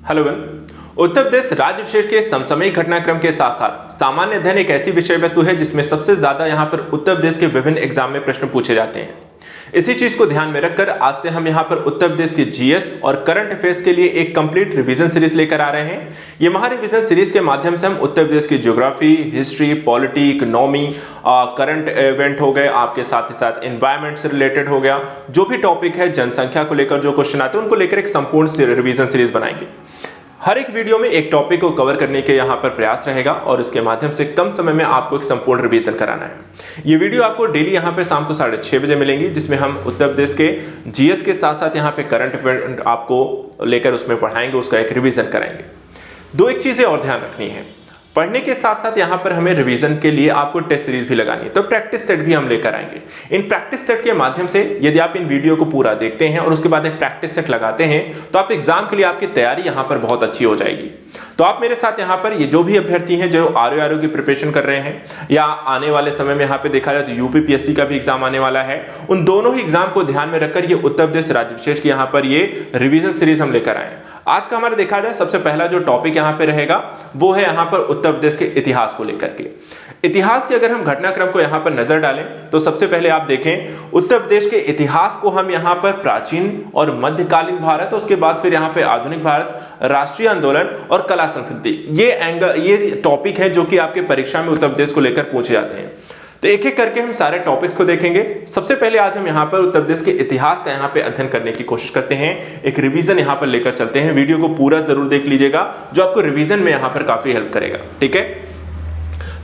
Hello one. Uttar Pradesh राज्य विशेष के समसामयिक घटनाक्रम के साथ साथ सामान्य अध्ययन एक ऐसी विषय वस्तु है जिसमें सबसे ज्यादा यहाँ पर उत्तर प्रदेश के विभिन्न एग्जाम में प्रश्न पूछे जाते हैं। इसी चीज को ध्यान में रखकर आज से हम यहाँ पर उत्तर प्रदेश के जीएस और करंट अफेयर्स के लिए एक कंप्लीट रिवीजन सीरीज लेकर आ रहे हैं। ये महा रिवीजन सीरीज के माध्यम से हम उत्तर प्रदेश की geography, history, polity, economy, current event हो गए, आपके साथ ही साथ एनवायरमेंट से रिलेटेड हो गया, जो भी टॉपिक है जनसंख्या को लेकर जो क्वेश्चन आते हैं उनको लेकर एक संपूर्ण रिवीजन सीरीज बनाएंगे। हर एक वीडियो में एक टॉपिक को कवर करने के यहाँ पर प्रयास रहेगा और इसके माध्यम से कम समय में आपको एक संपूर्ण रिवीजन कराना है। ये वीडियो आपको डेली यहाँ पे शाम को 6:30 बजे मिलेंगी, जिसमें हम उत्तर प्रदेश के जीएस के साथ साथ यहाँ पे करंट अफेयर आपको लेकर उसमें पढ़ाएंगे, उसका एक रिवीजन कराएंगे। एक चीजें और ध्यान रखनी है, पढ़ने के साथ साथ यहाँ पर हमें रिवीजन के लिए आपको टेस्ट सीरीज भी लगानी है, तो प्रैक्टिस सेट भी हम लेकर आएंगे। इन प्रैक्टिस सेट के माध्यम से यदि आप इन वीडियो को पूरा देखते हैं और उसके बाद एक प्रैक्टिस सेट लगाते हैं तो आप एग्जाम के लिए आपकी तैयारी यहाँ पर बहुत अच्छी हो जाएगी। तो आप मेरे साथ यहाँ पर ये जो भी अभ्यर्थी हैं जो आरओ की प्रिपरेशन कर रहे हैं या आने वाले समय में यहाँ पे देखा जाए तो यूपीपीएससी का भी एग्जाम आने वाला है, उन दोनों ही एग्जाम को ध्यान में रखकर ये उत्तर प्रदेश राज्य विशेष की यहाँ पर ये रिवीजन सीरीज हम लेकर आए। आज का हमारा देखा जाए सबसे पहला जो टॉपिक यहाँ पे रहेगा वो है यहाँ पर उत्तर प्रदेश के इतिहास को लेकर के। इतिहास के अगर हम घटनाक्रम को यहाँ पर नजर डालें तो सबसे पहले आप देखें उत्तर प्रदेश के इतिहास को हम यहाँ पर प्राचीन और मध्यकालीन भारत, उसके बाद फिर यहाँ पे आधुनिक भारत, राष्ट्रीय आंदोलन और कला संस्कृति, ये टॉपिक है जो कि आपके परीक्षा में उत्तर प्रदेश को लेकर पूछे जाते हैं। तो एक एक करके हम सारे टॉपिक्स को देखेंगे। सबसे पहले आज हम यहाँ पर उत्तर प्रदेश के इतिहास का यहाँ पे अध्ययन करने की कोशिश करते हैं, एक रिवीजन यहाँ पर लेकर चलते हैं। वीडियो को पूरा जरूर देख लीजिएगा जो आपको रिवीजन में यहाँ पर काफी हेल्प करेगा, ठीक है।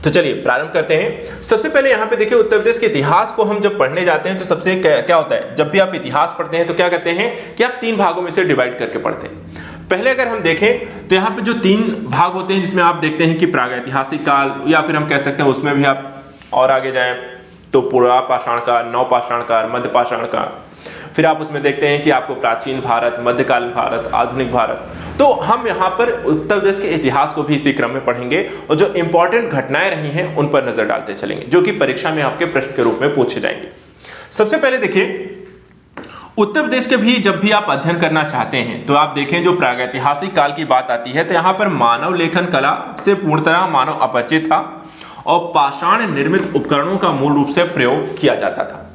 तो चलिए प्रारंभ करते हैं। सबसे पहले यहाँ पे देखिए उत्तर प्रदेश के इतिहास को हम जब पढ़ने जाते हैं तो सबसे क्या होता है, जब भी आप इतिहास पढ़ते हैं तो क्या करते हैं कि आप 3 भागों में से डिवाइड करके पढ़ते हैं। पहले अगर हम देखें तो यहाँ पे जो 3 भाग होते हैं जिसमें आप देखते हैं कि प्रागैतिहासिक काल, या फिर हम कह सकते हैं उसमें भी आप और आगे जाएं तो पुरापाषाण काल, नवपाषाण काल, मध्यपाषाण काल, फिर आप उसमें देखते हैं कि आपको प्राचीन भारत, मध्यकालीन भारत, आधुनिक भारत। तो हम यहाँ पर उत्तर प्रदेश के इतिहास को भी इसी क्रम में पढ़ेंगे और जो इंपॉर्टेंट घटनाएं रही हैं उन पर नजर डालते चलेंगे जो कि परीक्षा में आपके प्रश्न के रूप में पूछे जाएंगे। सबसे पहले देखिए उत्तर प्रदेश के भी जब भी आप अध्ययन करना चाहते हैं तो आप देखें जो प्रागैतिहासिक काल की बात आती है तो यहाँ पर मानव लेखन कला से पूर्णतः मानव अपरिचित था और पाषाण निर्मित उपकरणों का मूल रूप से प्रयोग किया जाता था।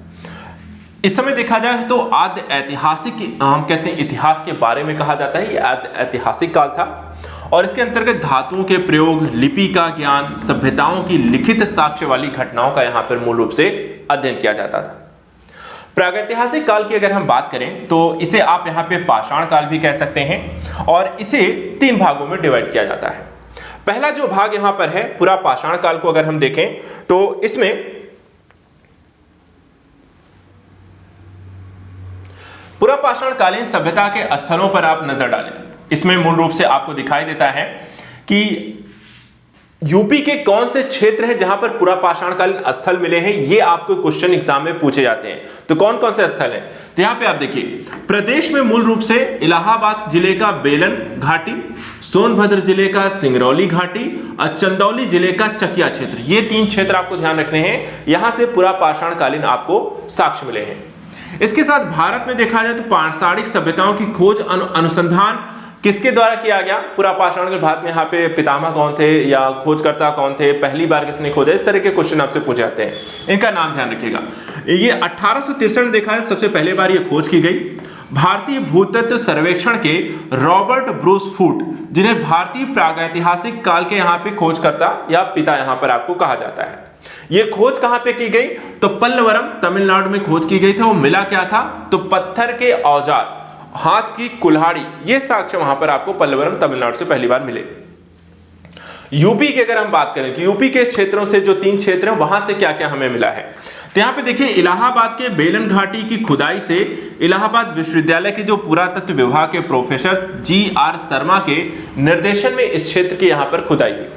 इस समय देखा जाए तो आद्य ऐतिहासिक हम कहते हैं इतिहास के बारे में कहा जाता है, यह ऐतिहासिक काल था और इसके अंतर्गत धातुओं के प्रयोग, लिपि का ज्ञान, सभ्यताओं की लिखित साक्ष्य वाली घटनाओं का यहाँ पर मूल रूप से अध्ययन किया जाता था। प्रागैतिहासिक काल की अगर हम बात करें तो इसे आप यहाँ पे पाषाण काल भी कह सकते हैं और इसे 3 भागों में डिवाइड किया जाता है। पहला जो भाग यहां पर है पुरापाषाण काल को अगर हम देखें तो इसमें पुरापाषाण कालीन सभ्यता के स्थलों पर आप नजर डालें, इसमें मूल रूप से आपको दिखाई देता है कि यूपी के कौन से क्षेत्र हैं जहां पर पुरापाषाणकालीन स्थल मिले हैं, ये आपको क्वेश्चन एग्जाम में पूछे जाते हैं। तो कौन कौन से स्थल हैं, तो यहां पे आप देखिए प्रदेश में मूल रूप से इलाहाबाद जिले का बेलन घाटी, सोनभद्र जिले का सिंगरौली घाटी और चंदौली जिले का चकिया क्षेत्र, ये 3 क्षेत्र आपको ध्यान रखने हैं। यहां से पुरापाषाणकालीन आपको साक्ष्य मिले हैं। इसके साथ भारत में देखा जाए तो पाषाणिक सभ्यताओं की खोज अनुसंधान किसके द्वारा किया गया, पुरापाषाण के भारत में यहाँ पे पितामह कौन थे या खोजकर्ता कौन थे, पहली बार किसने खोजा, इस तरह के क्वेश्चन आपसे पूछे जाते हैं, इनका नाम ध्यान रखिएगा। ये 1863 में देखा है सबसे पहले बार ये खोज की गई। भारतीय भूतत्व सर्वेक्षण के रॉबर्ट ब्रूस फूट, जिन्हें भारतीय प्रागैतिहासिक काल के यहाँ पे खोजकर्ता या पिता यहाँ पर आपको कहा जाता है। ये खोज कहां पे की गई, तो पल्लवरम तमिलनाडु में खोज की गई थी। वो मिला क्या था, तो पत्थर के औजार, हाथ की कुल्हाड़ी, ये साक्ष्य वहां पर आपको पल्लवरम तमिलनाडु से पहली बार मिले। यूपी की अगर हम बात करें कि यूपी के क्षेत्रों से जो 3 क्षेत्र हैं वहां से क्या क्या हमें मिला है, तो यहां पे देखिए इलाहाबाद के बेलन घाटी की खुदाई से इलाहाबाद विश्वविद्यालय के जो पुरातत्व विभाग के प्रोफेसर GR शर्मा के निर्देशन में इस क्षेत्र की यहां पर खुदाई हुई।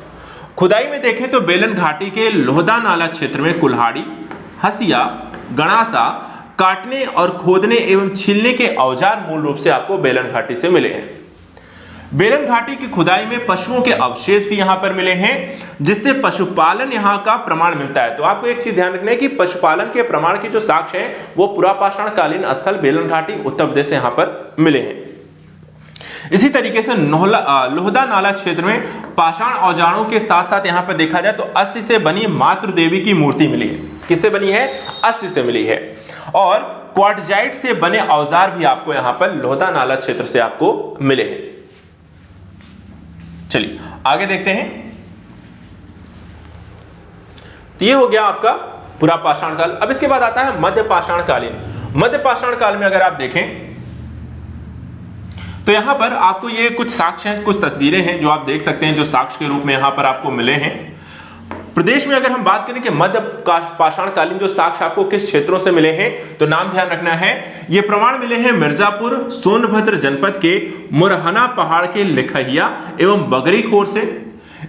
खुदाई में देखें तो बेलन घाटी के लोहदा नाला क्षेत्र में कुल्हाड़ी, हसिया, गणासा, काटने और खोदने एवं छीलने के औजार मूल रूप से आपको बेलन घाटी से मिले हैं। बेलन घाटी की खुदाई में पशुओं के अवशेष भी यहां पर मिले हैं, जिससे पशुपालन यहां का प्रमाण मिलता है। तो आपको एक चीज ध्यान रखना है कि पशुपालन के प्रमाण के जो साक्ष्य हैं वो पुरापाषाण कालीन स्थल बेलन घाटी उत्तर प्रदेश से यहां पर मिले हैं। इसी तरीके से लोहदा नाला क्षेत्र में पाषाण औजारों के साथ साथ यहां पर देखा जाए तो अस्थि से बनी मातृ देवी की मूर्ति मिली है। किससे बनी है? अस्थि से मिली है। और क्वार्टजाइट से बने औजार भी आपको यहां पर लोहदा नाला क्षेत्र से आपको मिले हैं। चलिए आगे देखते हैं। तो ये हो गया आपका पूरा पाषाण काल। अब इसके बाद आता है मध्य पाषाण कालीन। मध्य पाषाण काल में अगर आप देखें तो यहां पर आपको ये कुछ साक्ष्य हैं, कुछ तस्वीरें हैं जो आप देख सकते हैं, जो साक्ष्य के रूप में यहां पर आपको मिले हैं। प्रदेश में अगर हम बात करें कि मध्य पाषाण कालीन जो साक्ष्य आपको किस क्षेत्रों से मिले हैं, तो नाम ध्यान रखना है, ये प्रमाण मिले हैं मिर्जापुर सोनभद्र जनपद के मुरहना पहाड़ के लिखहिया एवं बगरीखोर से।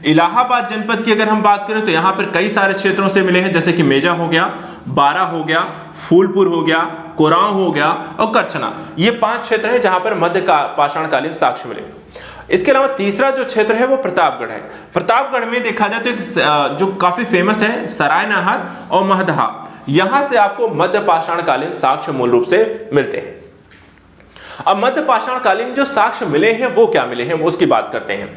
इलाहाबाद जनपद की अगर हम बात करें तो यहां पर कई सारे क्षेत्रों से मिले हैं, जैसे कि मेजा हो गया, बारा हो गया, फूलपुर हो गया, कोरांव हो गया और करछना। ये 5 क्षेत्र हैं जहां पर मध्य पाषाण कालीन साक्ष्य मिले। इसके अलावा तीसरा जो क्षेत्र है वो प्रतापगढ़ है। प्रतापगढ़ में देखा जाए तो जो काफी फेमस है सरायनाहर और महदहा, यहां से आपको मध्य पाषाण कालीन साक्ष्य मूल रूप से मिलते हैं। अब मध्य पाषाण कालीन जो साक्ष्य मिले हैं वो क्या मिले हैं, वो उसकी बात करते हैं।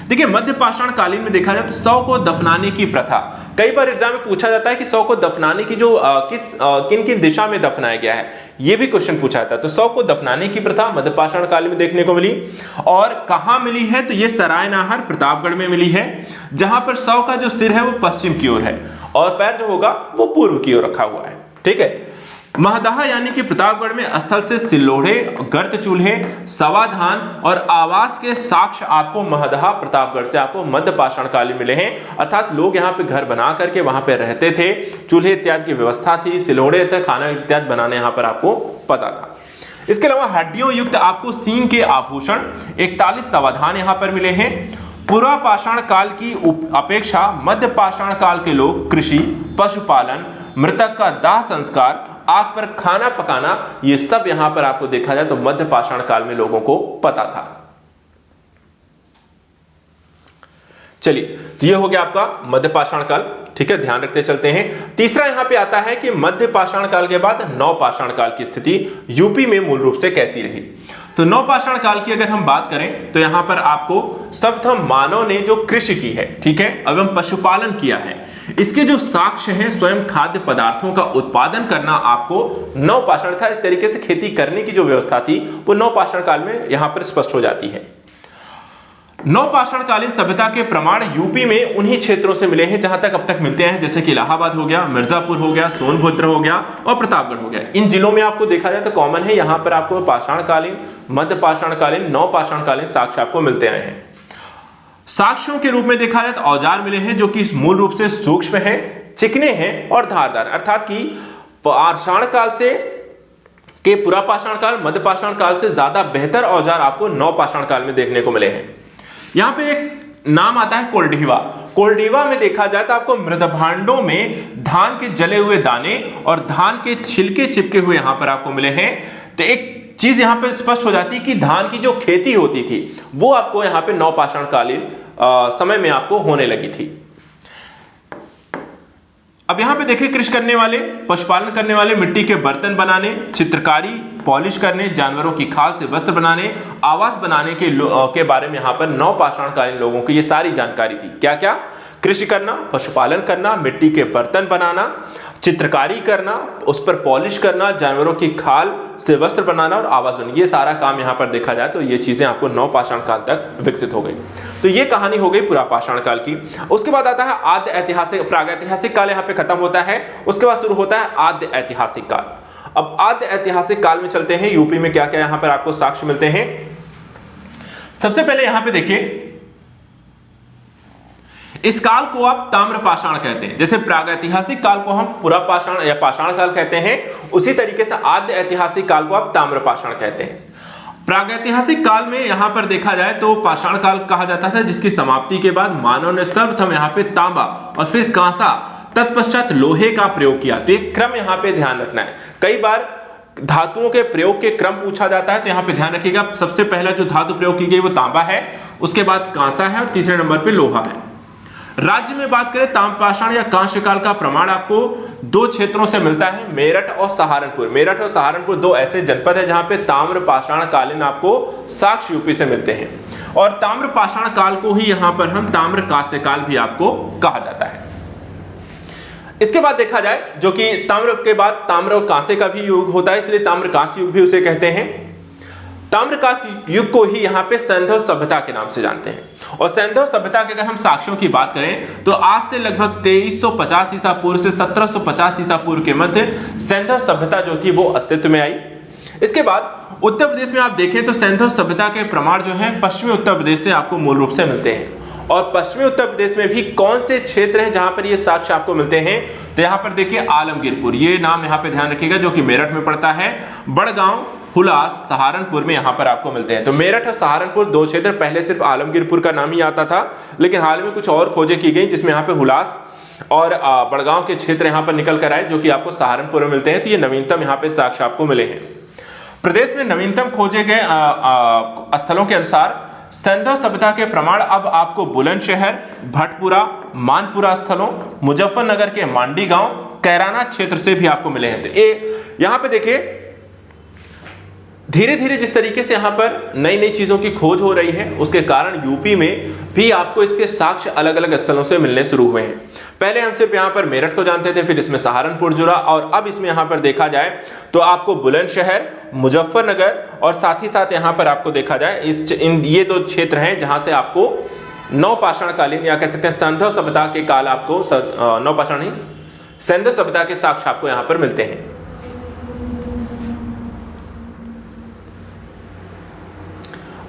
देखिए मध्य पाषाण कालीन में देखा जाए तो शव को दफनाने की प्रथा, कई बार एग्जाम में पूछा जाता है कि शव को दफनाने की जो किन किन दिशा में दफनाया गया है, ये भी क्वेश्चन पूछा जाता है। तो शव को दफनाने की प्रथा मध्य पाषाण कालीन में देखने को मिली। और कहां मिली है? तो ये सरायनाहर प्रतापगढ़ में मिली है, जहां पर शव का जो सिर है वो पश्चिम की ओर है और पैर जो होगा वो पूर्व की ओर रखा हुआ है। ठीक है। महदहा यानी कि प्रतापगढ़ में स्थल से सिल्लोड़े, गर्त चूल्हे, सवाधान और आवास के साक्ष्य आपको महदहा प्रतापगढ़ से आपको मध्य पाषाण कालीन मिले हैं। अर्थात लोग यहाँ पे घर बना करके वहां पे रहते थे, चूल्हे इत्यादि की व्यवस्था थी, सिल्लोड़े तक खाना इत्यादि बनाने यहाँ पर आपको पता था। इसके अलावा हड्डियों युक्त आपको सींग के आभूषण 41 समाधान यहाँ पर मिले हैं। पूर्व पाषाण काल की अपेक्षा मध्य पाषाण काल के लोग कृषि, पशुपालन, मृतक का दाह संस्कार, आग पर खाना पकाना, ये सब यहां पर आपको देखा जाए तो मध्य पाषाण काल में लोगों को पता था। चलिए, तो ये हो गया आपका मध्य पाषाण काल। ठीक है, ध्यान रखते चलते हैं। तीसरा यहां पे आता है कि मध्य पाषाण काल के बाद नव पाषाण काल की स्थिति यूपी में मूल रूप से कैसी रही। तो नव पाषाण काल की अगर हम बात करें तो यहां पर आपको सर्वप्रथम मानव ने जो कृषि की है, ठीक है, एवं पशुपालन किया है, इसके जो साक्ष्य हैं, स्वयं खाद्य पदार्थों का उत्पादन करना आपको नव पाषाण था। इस तरीके से खेती करने की जो व्यवस्था थी वो नव पाषाण काल में यहां पर स्पष्ट हो जाती है। नव पाषाण कालीन सभ्यता के प्रमाण यूपी में उन्हीं क्षेत्रों से मिले हैं जहां तक अब तक मिलते हैं, जैसे कि इलाहाबाद हो गया, मिर्जापुर हो गया, सोनभद्र हो गया और प्रतापगढ़ हो गया। इन जिलों में आपको देखा जाए तो कॉमन है, यहां पर आपको पाषाण कालीन, मध्य पाषाण कालीन, नव पाषाण कालीन साक्ष्य आपको मिलते आए हैं। साक्ष्यों के रूप में देखा जाए तो औजार मिले हैं जो कि मूल रूप से सूक्ष्म है, चिकने हैं और धारदार, अर्थात कि पाषाण काल से के पूरा पाषाण काल, मध्य पाषाण काल से ज्यादा बेहतर औजार आपको नव पाषाण काल में देखने को मिले हैं। यहां पे एक नाम आता है कोल्डीवा। कोल्डीवा में देखा जाए तो आपको मृद भांडों में धान के जले हुए दाने और धान के छिलके चिपके हुए यहां पर आपको मिले हैं। तो एक चीज यहां पे स्पष्ट हो जाती है कि धान की जो खेती होती थी वो आपको यहां पे नव पाषाण कालीन समय में आपको होने लगी थी। अब यहां पे देखिए, कृषि करने वाले, पशुपालन करने वाले, मिट्टी के बर्तन बनाने, चित्रकारी, पॉलिश करने, जानवरों की खाल से वस्त्र बनाने, आवास बनाने के बारे में यहां पर नव पाषाण कालीन लोगों को ये सारी जानकारी थी। क्या क्या? कृषि करना, पशुपालन करना, मिट्टी के बर्तन बनाना, चित्रकारी करना, उस पर पॉलिश करना, जानवरों की खाल से वस्त्र बनाना और आवास बनाना, ये सारा काम यहां पर देखा जाए तो ये चीजें आपको नव पाषाण काल तक विकसित हो गई। तो ये कहानी हो गई पूरा पाषाण काल की। उसके बाद आता है आद्य ऐतिहासिक, प्रागैतिहासिक काल यहां पे खत्म होता है। उसके बाद शुरू होता है आद्य ऐतिहासिक काल। अब आद्य ऐतिहासिक काल में चलते हैं, यूपी में क्या क्या यहां पर आपको साक्ष्य मिलते हैं। सबसे पहले यहां पे देखिए, इस काल को आप ताम्र पाषाण कहते हैं। जैसे प्रागैतिहासिक काल को हम पुरा पाषाण या पाषाण काल कहते हैं, उसी तरीके से आद्य ऐतिहासिक काल को आप ताम्र पाषाण कहते हैं। प्रागैतिहासिक काल में यहां पर देखा जाए तो पाषाण काल कहा जाता था, जिसकी समाप्ति के बाद मानव ने सर्वप्रथम यहां पे तांबा और फिर कांसा, तत्पश्चात लोहे का प्रयोग किया। तो एक क्रम यहां पे ध्यान रखना है। कई बार धातुओं के प्रयोग के क्रम पूछा जाता है, तो यहां पे ध्यान रखिएगा, सबसे पहला जो धातु प्रयोग की गई वो तांबा है, उसके बाद कांसा है और तीसरे नंबर पे लोहा है। राज्य में बात करें ताम्रपाषाण या कांस्य काल का प्रमाण आपको दो क्षेत्रों से मिलता है, मेरठ और सहारनपुर। मेरठ और सहारनपुर दो ऐसे जनपद है जहां पे ताम्रपाषाण कालीन आपको साक्ष्य यूपी से मिलते हैं, और ताम्रपाषाण काल को ही यहां पर हम ताम्र कांस्य काल भी आपको कहा जाता है। इसके बाद देखा जाए जो कि ताम्र के बाद ताम्र और कांसे का भी युग होता है, इसलिए ताम्र कांस्य युग भी उसे कहते हैं। ताम्र कांस्य युग को ही यहाँ पे सैंधव सभ्यता के नाम से जानते हैं। और सैंधव सभ्यता के अगर हम साक्ष्यों की बात करें तो आज से लगभग 2350 ईसा पूर्व से 1750 ईसा पूर्व के मध्य सैंधव सभ्यता जो थी वो अस्तित्व में आई। इसके बाद उत्तर प्रदेश में आप देखें तो सैंधव सभ्यता के प्रमाण जो है पश्चिमी उत्तर प्रदेश से आपको मूल रूप से मिलते हैं। और पश्चिमी उत्तर प्रदेश में भी कौन से क्षेत्र हैं जहां पर ये साक्ष्य आपको मिलते हैं, तो यहां पर देखिए आलमगीरपुर, ये नाम यहां पे ध्यान रखिएगा जो कि मेरठ में पड़ता है, बड़गांव, हुलास, सहारनपुर में यहां पर आपको मिलते हैं। तो मेरठ और सहारनपुर दो क्षेत्र, पहले सिर्फ आलमगीरपुर का नाम ही आता था, लेकिन हाल में कुछ और खोजें की गई जिसमें यहाँ पे हुलास और बड़गांव के क्षेत्र यहाँ पर निकल कर आए जो कि आपको सहारनपुर में मिलते हैं। तो ये नवीनतम यहाँ पे साक्ष्य आपको मिले हैं। प्रदेश में नवीनतम खोजे गए स्थलों के अनुसार सैंधव सभ्यता के प्रमाण अब आपको बुलंदशहर, भटपुरा, मानपुरा स्थलों, मुजफ्फरनगर के मांडी गांव, कैराना क्षेत्र से भी आपको मिले हैं। तो ये यहां पे देखिए धीरे धीरे जिस तरीके से यहां पर नई नई चीजों की खोज हो रही है उसके कारण यूपी में भी आपको इसके साक्ष्य अलग अलग स्थलों से मिलने शुरू हुए हैं। पहले हम सिर्फ यहां पर मेरठ को जानते थे, फिर इसमें सहारनपुर जुड़ा, और अब इसमें यहां पर देखा जाए तो आपको बुलंदशहर, मुजफ्फरनगर और साथ ही साथ यहां पर आपको देखा जाए ये दो क्षेत्र हैं जहां से आपको नवपाषाण कालीन या कह सकते हैं सैंधव सभ्यता के काल आपको नवपाषाण नहीं सैंधव सभ्यता के साक्ष्य आपको यहां पर मिलते हैं।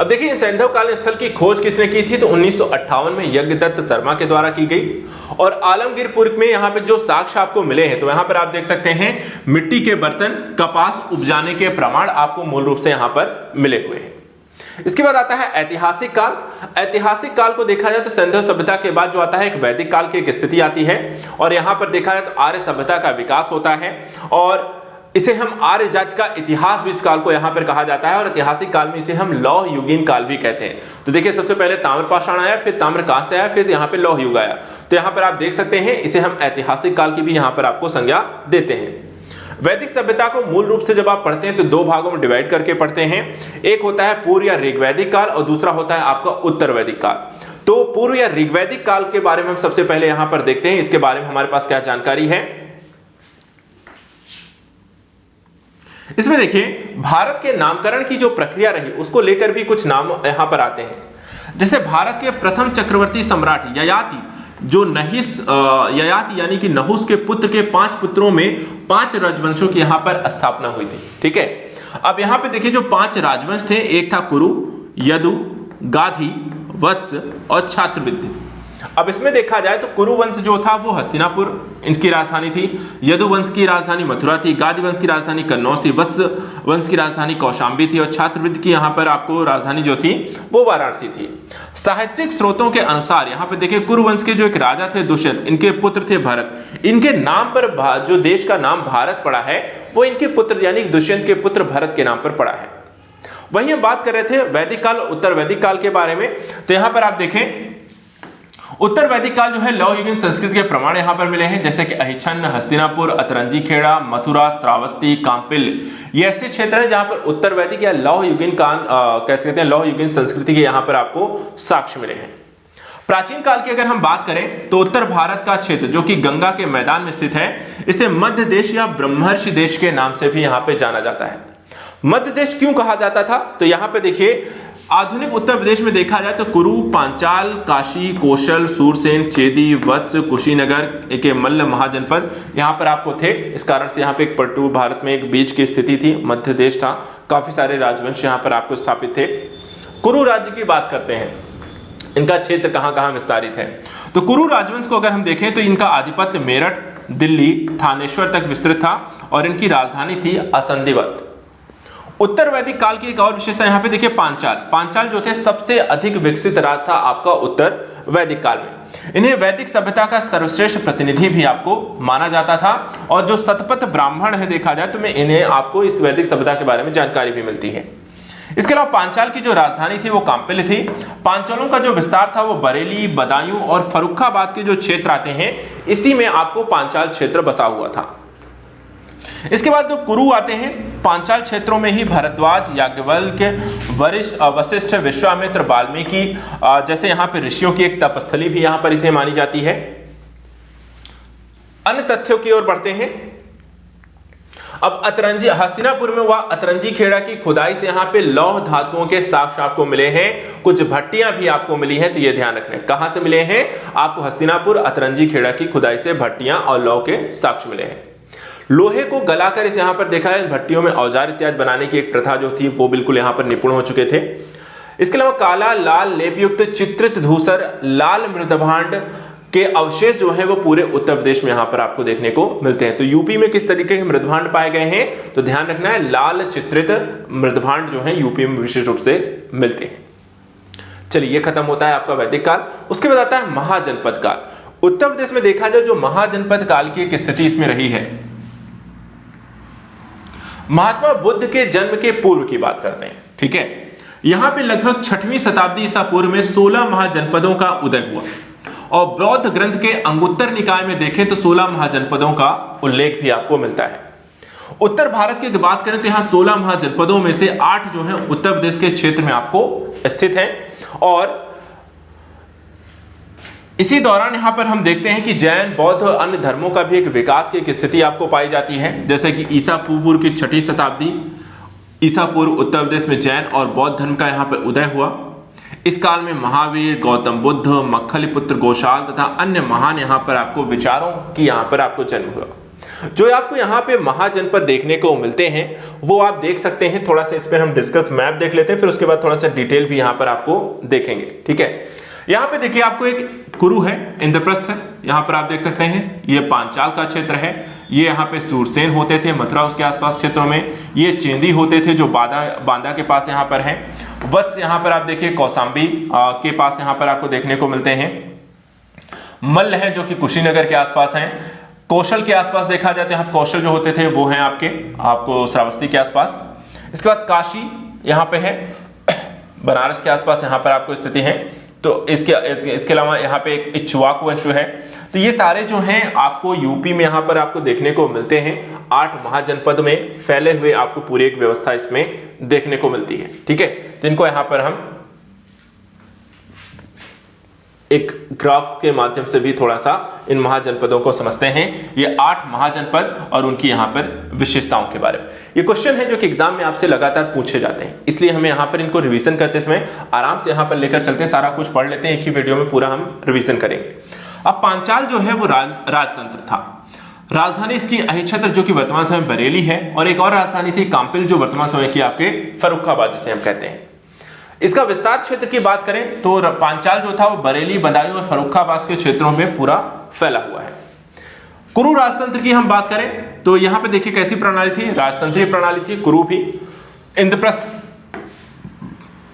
अब देखिए सैंधव कालीन स्थल की खोज किसने की थी, तो 1958 में यज्ञदत्त शर्मा के द्वारा की गई। और आलमगीरपुर में यहाँ पे जो साक्ष्य आपको मिले हैं तो यहाँ पर आप देख सकते हैं मिट्टी के बर्तन, कपास उपजाने के प्रमाण आपको मूल रूप से यहाँ पर मिले हुए हैं। इसके बाद आता है ऐतिहासिक काल। ऐतिहासिक काल को देखा जाए तो सैंधव सभ्यता के बाद जो आता है एक वैदिक काल की एक स्थिति आती है, और यहाँ पर देखा जाए तो आर्य सभ्यता का विकास होता है, और इसे हम आर्य जाति का इतिहास भी इस काल को यहां पर कहा जाता है। और ऐतिहासिक काल में इसे हम लौह युगीन काल भी कहते हैं। तो देखिए सबसे पहले ताम्रपाषाण आया, फिर ताम्रकांस्य आया, फिर यहां पे लौह युग आया। तो यहां पर आप देख सकते हैं इसे हम ऐतिहासिक काल की भी यहां पर आपको संज्ञा देते हैं। वैदिक सभ्यता को मूल रूप से जब आप पढ़ते हैं तो दो भागों में डिवाइड करके पढ़ते हैं। एक होता है पूर्व या ऋग्वैदिक काल और दूसरा होता है आपका उत्तर वैदिक काल। तो पूर्व या ऋग्वैदिक काल के बारे में हम सबसे पहले यहां पर देखते हैं, इसके बारे में हमारे पास क्या जानकारी है। इसमें देखिए भारत के नामकरण की जो प्रक्रिया रही उसको लेकर भी कुछ नाम यहां पर आते हैं। जैसे भारत के प्रथम चक्रवर्ती सम्राट ययाति, जो ययाति यानी कि नहुस के पुत्र के 5 पुत्रों में 5 राजवंशों की यहां पर स्थापना हुई थी। ठीक है, अब यहां पे देखिए जो 5 राजवंश थे, एक था कुरु, यदु, गाधी, वत्स और छात्रवृत्ति। अब इसमें देखा जाए तो कुरु वंश जो था वो हस्तिनापुर इनकी राजधानी थी, यदु वंश की राजधानी मथुरा थी, गादी वंश की राजधानी कन्नौज थी, वत्स वंश की राजधानी कौशाम्बी थी, और छात्रवृत्ति की यहाँ पर आपको राजधानी जो थी वो वाराणसी थी। साहित्यिक स्रोतों के अनुसार यहाँ पे देखिए कुरु वंश के जो एक राजा थे दुष्यंत, इनके पुत्र थे भरत। इनके नाम पर जो देश का नाम भारत पड़ा है वो इनके पुत्र यानी दुष्यंत के पुत्र भरत के नाम पर पड़ा है। वहीं हम बात कर रहे थे वैदिक काल उत्तर वैदिक काल के बारे में, तो यहाँ पर आप देखें उत्तर वैदिक काल जो है लौह युगीन संस्कृति के प्रमाण यहां पर मिले हैं, जैसे कि अहिछन्न, हस्तिनापुर, अतरंजी खेड़ा, मथुरा, श्रावस्ती, कांपिल, ये ऐसे क्षेत्र हैं जहां पर उत्तर वैदिक या लौह युगीन काल कह सकते हैं लौह युगीन संस्कृति के यहां पर आपको साक्ष्य मिले हैं। प्राचीन काल की अगर हम बात करें तो उत्तर भारत का क्षेत्र जो कि गंगा के मैदान में स्थित है, इसे मध्य देश या ब्रह्मर्षि देश के नाम से भी यहां पे जाना जाता है। मध्य देश क्यों कहा जाता था, तो यहां पे देखिए आधुनिक उत्तर प्रदेश में देखा जाए तो कुरु, पांचाल, काशी, कौशल, सूरसेन, चेदी, वत्स, कुशीनगर के मल्ल महाजनपद यहां पर आपको थे। इस कारण से यहां पे एक पलटू भारत में एक बीच की स्थिति थी, मध्य देश था, काफी सारे राजवंश यहां पर आपको स्थापित थे। कुरु राज्य की बात करते हैं, इनका क्षेत्र कहां कहां विस्तारित है, तो कुरु राजवंश को अगर हम देखें तो इनका आधिपत्य मेरठ, दिल्ली, थानेश्वर तक विस्तृत था और इनकी राजधानी थी असंधिवत। उत्तर वैदिक काल की एक और विशेषता यहाँ पे देखिए पांचाल जो थे सबसे अधिक विकसित राज्य था आपका उत्तर वैदिक काल में। इन्हें वैदिक सभ्यता का सर्वश्रेष्ठ प्रतिनिधि भी आपको माना जाता था, और जो शतपथ ब्राह्मण है देखा जाए तो मैं इन्हें आपको इस वैदिक सभ्यता के बारे में जानकारी भी मिलती है। इसके अलावा पांचाल की जो राजधानी थी वो कांपिल थी। पांचालों का जो विस्तार था वो बरेली, बदायूं और फर्रुखाबाद के जो क्षेत्र आते हैं इसी में आपको पांचाल क्षेत्र बसा हुआ था। इसके बाद जो कुरु आते हैं, पांचाल क्षेत्रों में ही भारद्वाज, याज्ञवल्क्य, वशिष्ठ, विश्वामित्र, वाल्मीकि जैसे यहां पे ऋषियों की एक तपस्थली भी यहां पर इसे मानी जाती है। अन्य तथ्यों की ओर बढ़ते हैं। अब अतरंजी, हस्तिनापुर में हुआ अतरंजी खेड़ा की खुदाई से यहां पे लौह धातुओं के साक्ष्य आपको मिले हैं, कुछ भट्टियां भी आपको मिली हैं, तो ये ध्यान रखना है। कहां से मिले हैं आपको? हस्तिनापुर अतरंजी खेड़ा की खुदाई से भट्टियां और लौह के साक्ष्य मिले हैं। लोहे को गलाकर इस यहां पर देखा है, भट्टियों में औजार इत्यादि बनाने की एक प्रथा जो थी वो बिल्कुल यहां पर निपुण हो चुके थे। इसके अलावा काला, लाल लेपयुक्त, चित्रित धूसर, लाल मृदभांड के अवशेष जो है वो पूरे उत्तर प्रदेश में यहां पर आपको देखने को मिलते हैं। तो यूपी में किस तरीके के मृदभांड पाए गए हैं, तो ध्यान रखना है, लाल चित्रित मृदभांड जो है यूपी में विशेष रूप से मिलते हैं। चलिए, ये खत्म होता है आपका वैदिक काल। उसके बाद आता है महाजनपद काल। उत्तर प्रदेश में देखा जाए जो महाजनपद काल की एक स्थिति इसमें रही है। महात्मा बुद्ध के जन्म के पूर्व की बात करते हैं, ठीक है। यहां पे लगभग 6वीं शताब्दी ईसा पूर्व में 16 महाजनपदों का उदय हुआ और बौद्ध ग्रंथ के अंगुत्तर निकाय में देखें तो 16 महाजनपदों का उल्लेख भी आपको मिलता है। उत्तर भारत की बात करें तो यहां 16 महाजनपदों में से 8 जो है उत्तर प्रदेश के क्षेत्र में आपको स्थित है। और इसी दौरान यहां पर हम देखते हैं कि जैन, बौद्ध और अन्य धर्मों का भी एक विकास की एक स्थिति आपको पाई जाती है। जैसे कि ईसा पूर्व की 6वीं शताब्दी ईसा पूर्व उत्तर प्रदेश में जैन और बौद्ध धर्म का यहां पर उदय हुआ। इस काल में महावीर, गौतम बुद्ध, मक्खलीपुत्र गोशाल तथा अन्य महान यहां पर आपको विचारों की यहां पर आपको जन्म हुआ। जो आपको यहां पे महाजनपद देखने को मिलते हैं वो आप देख सकते हैं। थोड़ा सा इस पर हम डिस्कस मैप देख लेते हैं, फिर उसके बाद थोड़ा सा डिटेल भी यहां पर आपको देखेंगे, ठीक है। यहां पे देखिए आपको एक कुरु है, इंद्रप्रस्थ है, यहां पर आप देख सकते हैं। ये पांचाल का क्षेत्र है। ये यहाँ पे सूरसेन होते थे मथुरा उसके आसपास क्षेत्रों में। ये चेंदी होते थे जो बांदा के पास यहाँ पर है। वत्स यहाँ पर आप देखिए कौशाम्बी के पास यहाँ पर आपको देखने को मिलते हैं। मल्ल है जो कि कुशीनगर के आसपास हैं। कौशल के आसपास देखा जाए तो यहाँ कौशल जो होते थे वो हैं आपको श्रावस्ती के आसपास। इसके बाद काशी यहाँ पे है, बनारस के आसपास यहाँ पर आपको स्थिति है। तो इसके अलावा यहाँ पे एक इक्ष्वाकु वंश है। तो ये सारे जो हैं आपको यूपी में यहाँ पर आपको देखने को मिलते हैं। 8 महाजनपद में फैले हुए आपको पूरी एक व्यवस्था इसमें देखने को मिलती है, ठीक है। तो इनको यहाँ पर हम एक ग्राफ के माध्यम से भी थोड़ा सा इन महाजनपदों को समझते हैं। ये 8 महाजनपद और उनकी यहाँ पर विशेषताओं के बारे में ये क्वेश्चन है जो कि एग्जाम में आपसे लगातार पूछे जाते हैं, इसलिए हमें यहाँ पर इनको रिवीजन करते समय आराम से यहाँ पर लेकर चलते हैं। सारा कुछ पढ़ लेते हैं, एक ही वीडियो में पूरा हम रिवीजन करेंगे। अब पांचाल जो है वो राजतंत्र था। राजधानी इसकी अहिच्छत्र जो कि वर्तमान समय बरेली है, और एक और राजधानी थी कांपिल जो वर्तमान समय की आपके फर्रुखाबाद जिसे हम कहते हैं। इसका विस्तार क्षेत्र की बात करें तो पांचाल जो था वो बरेली, बदायूं और फर्रुखाबाद के क्षेत्रों में पूरा फैला हुआ है। कुरु राजतंत्र की हम बात करें तो यहां पे देखिए कैसी प्रणाली थी, राजतंत्रीय प्रणाली थी कुरु भी। इंद्रप्रस्थ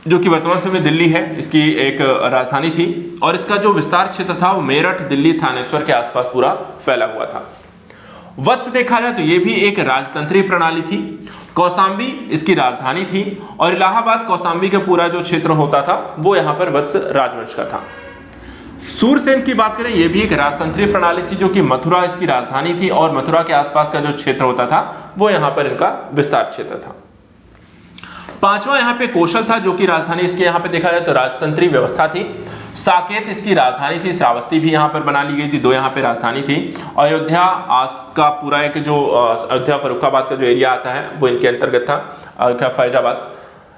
जो कि वर्तमान समय दिल्ली है, इसकी एक राजधानी थी, और इसका जो विस्तार क्षेत्र था वो मेरठ, दिल्ली, थानेश्वर के आसपास पूरा फैला हुआ था। वत्स देखा जाए तो ये भी एक राजतंत्रीय प्रणाली थी। कौशाम्बी इसकी राजधानी थी, और इलाहाबाद कौशाम्बी का पूरा जो क्षेत्र होता था वो यहाँ पर वत्स राजवंश का था। सूरसेन की बात करें, यह भी एक राजतंत्रीय प्रणाली थी जो कि मथुरा इसकी राजधानी थी, और मथुरा के आसपास का जो क्षेत्र होता था वो यहाँ पर इनका विस्तार क्षेत्र था। 5वां यहाँ पे कौशल था जो कि राजधानी इसके यहाँ पे देखा जाए तो राजतंत्रीय व्यवस्था थी। साकेत इसकी राजधानी थी, श्रावस्ती भी यहाँ पर बना ली गई थी, 2 यहाँ पे राजधानी थी। अयोध्या का पूरा एक जो अयोध्या फर्रुखाबाद का जो एरिया आता है वो इनके अंतर्गत था, अयोध्या फैजाबाद।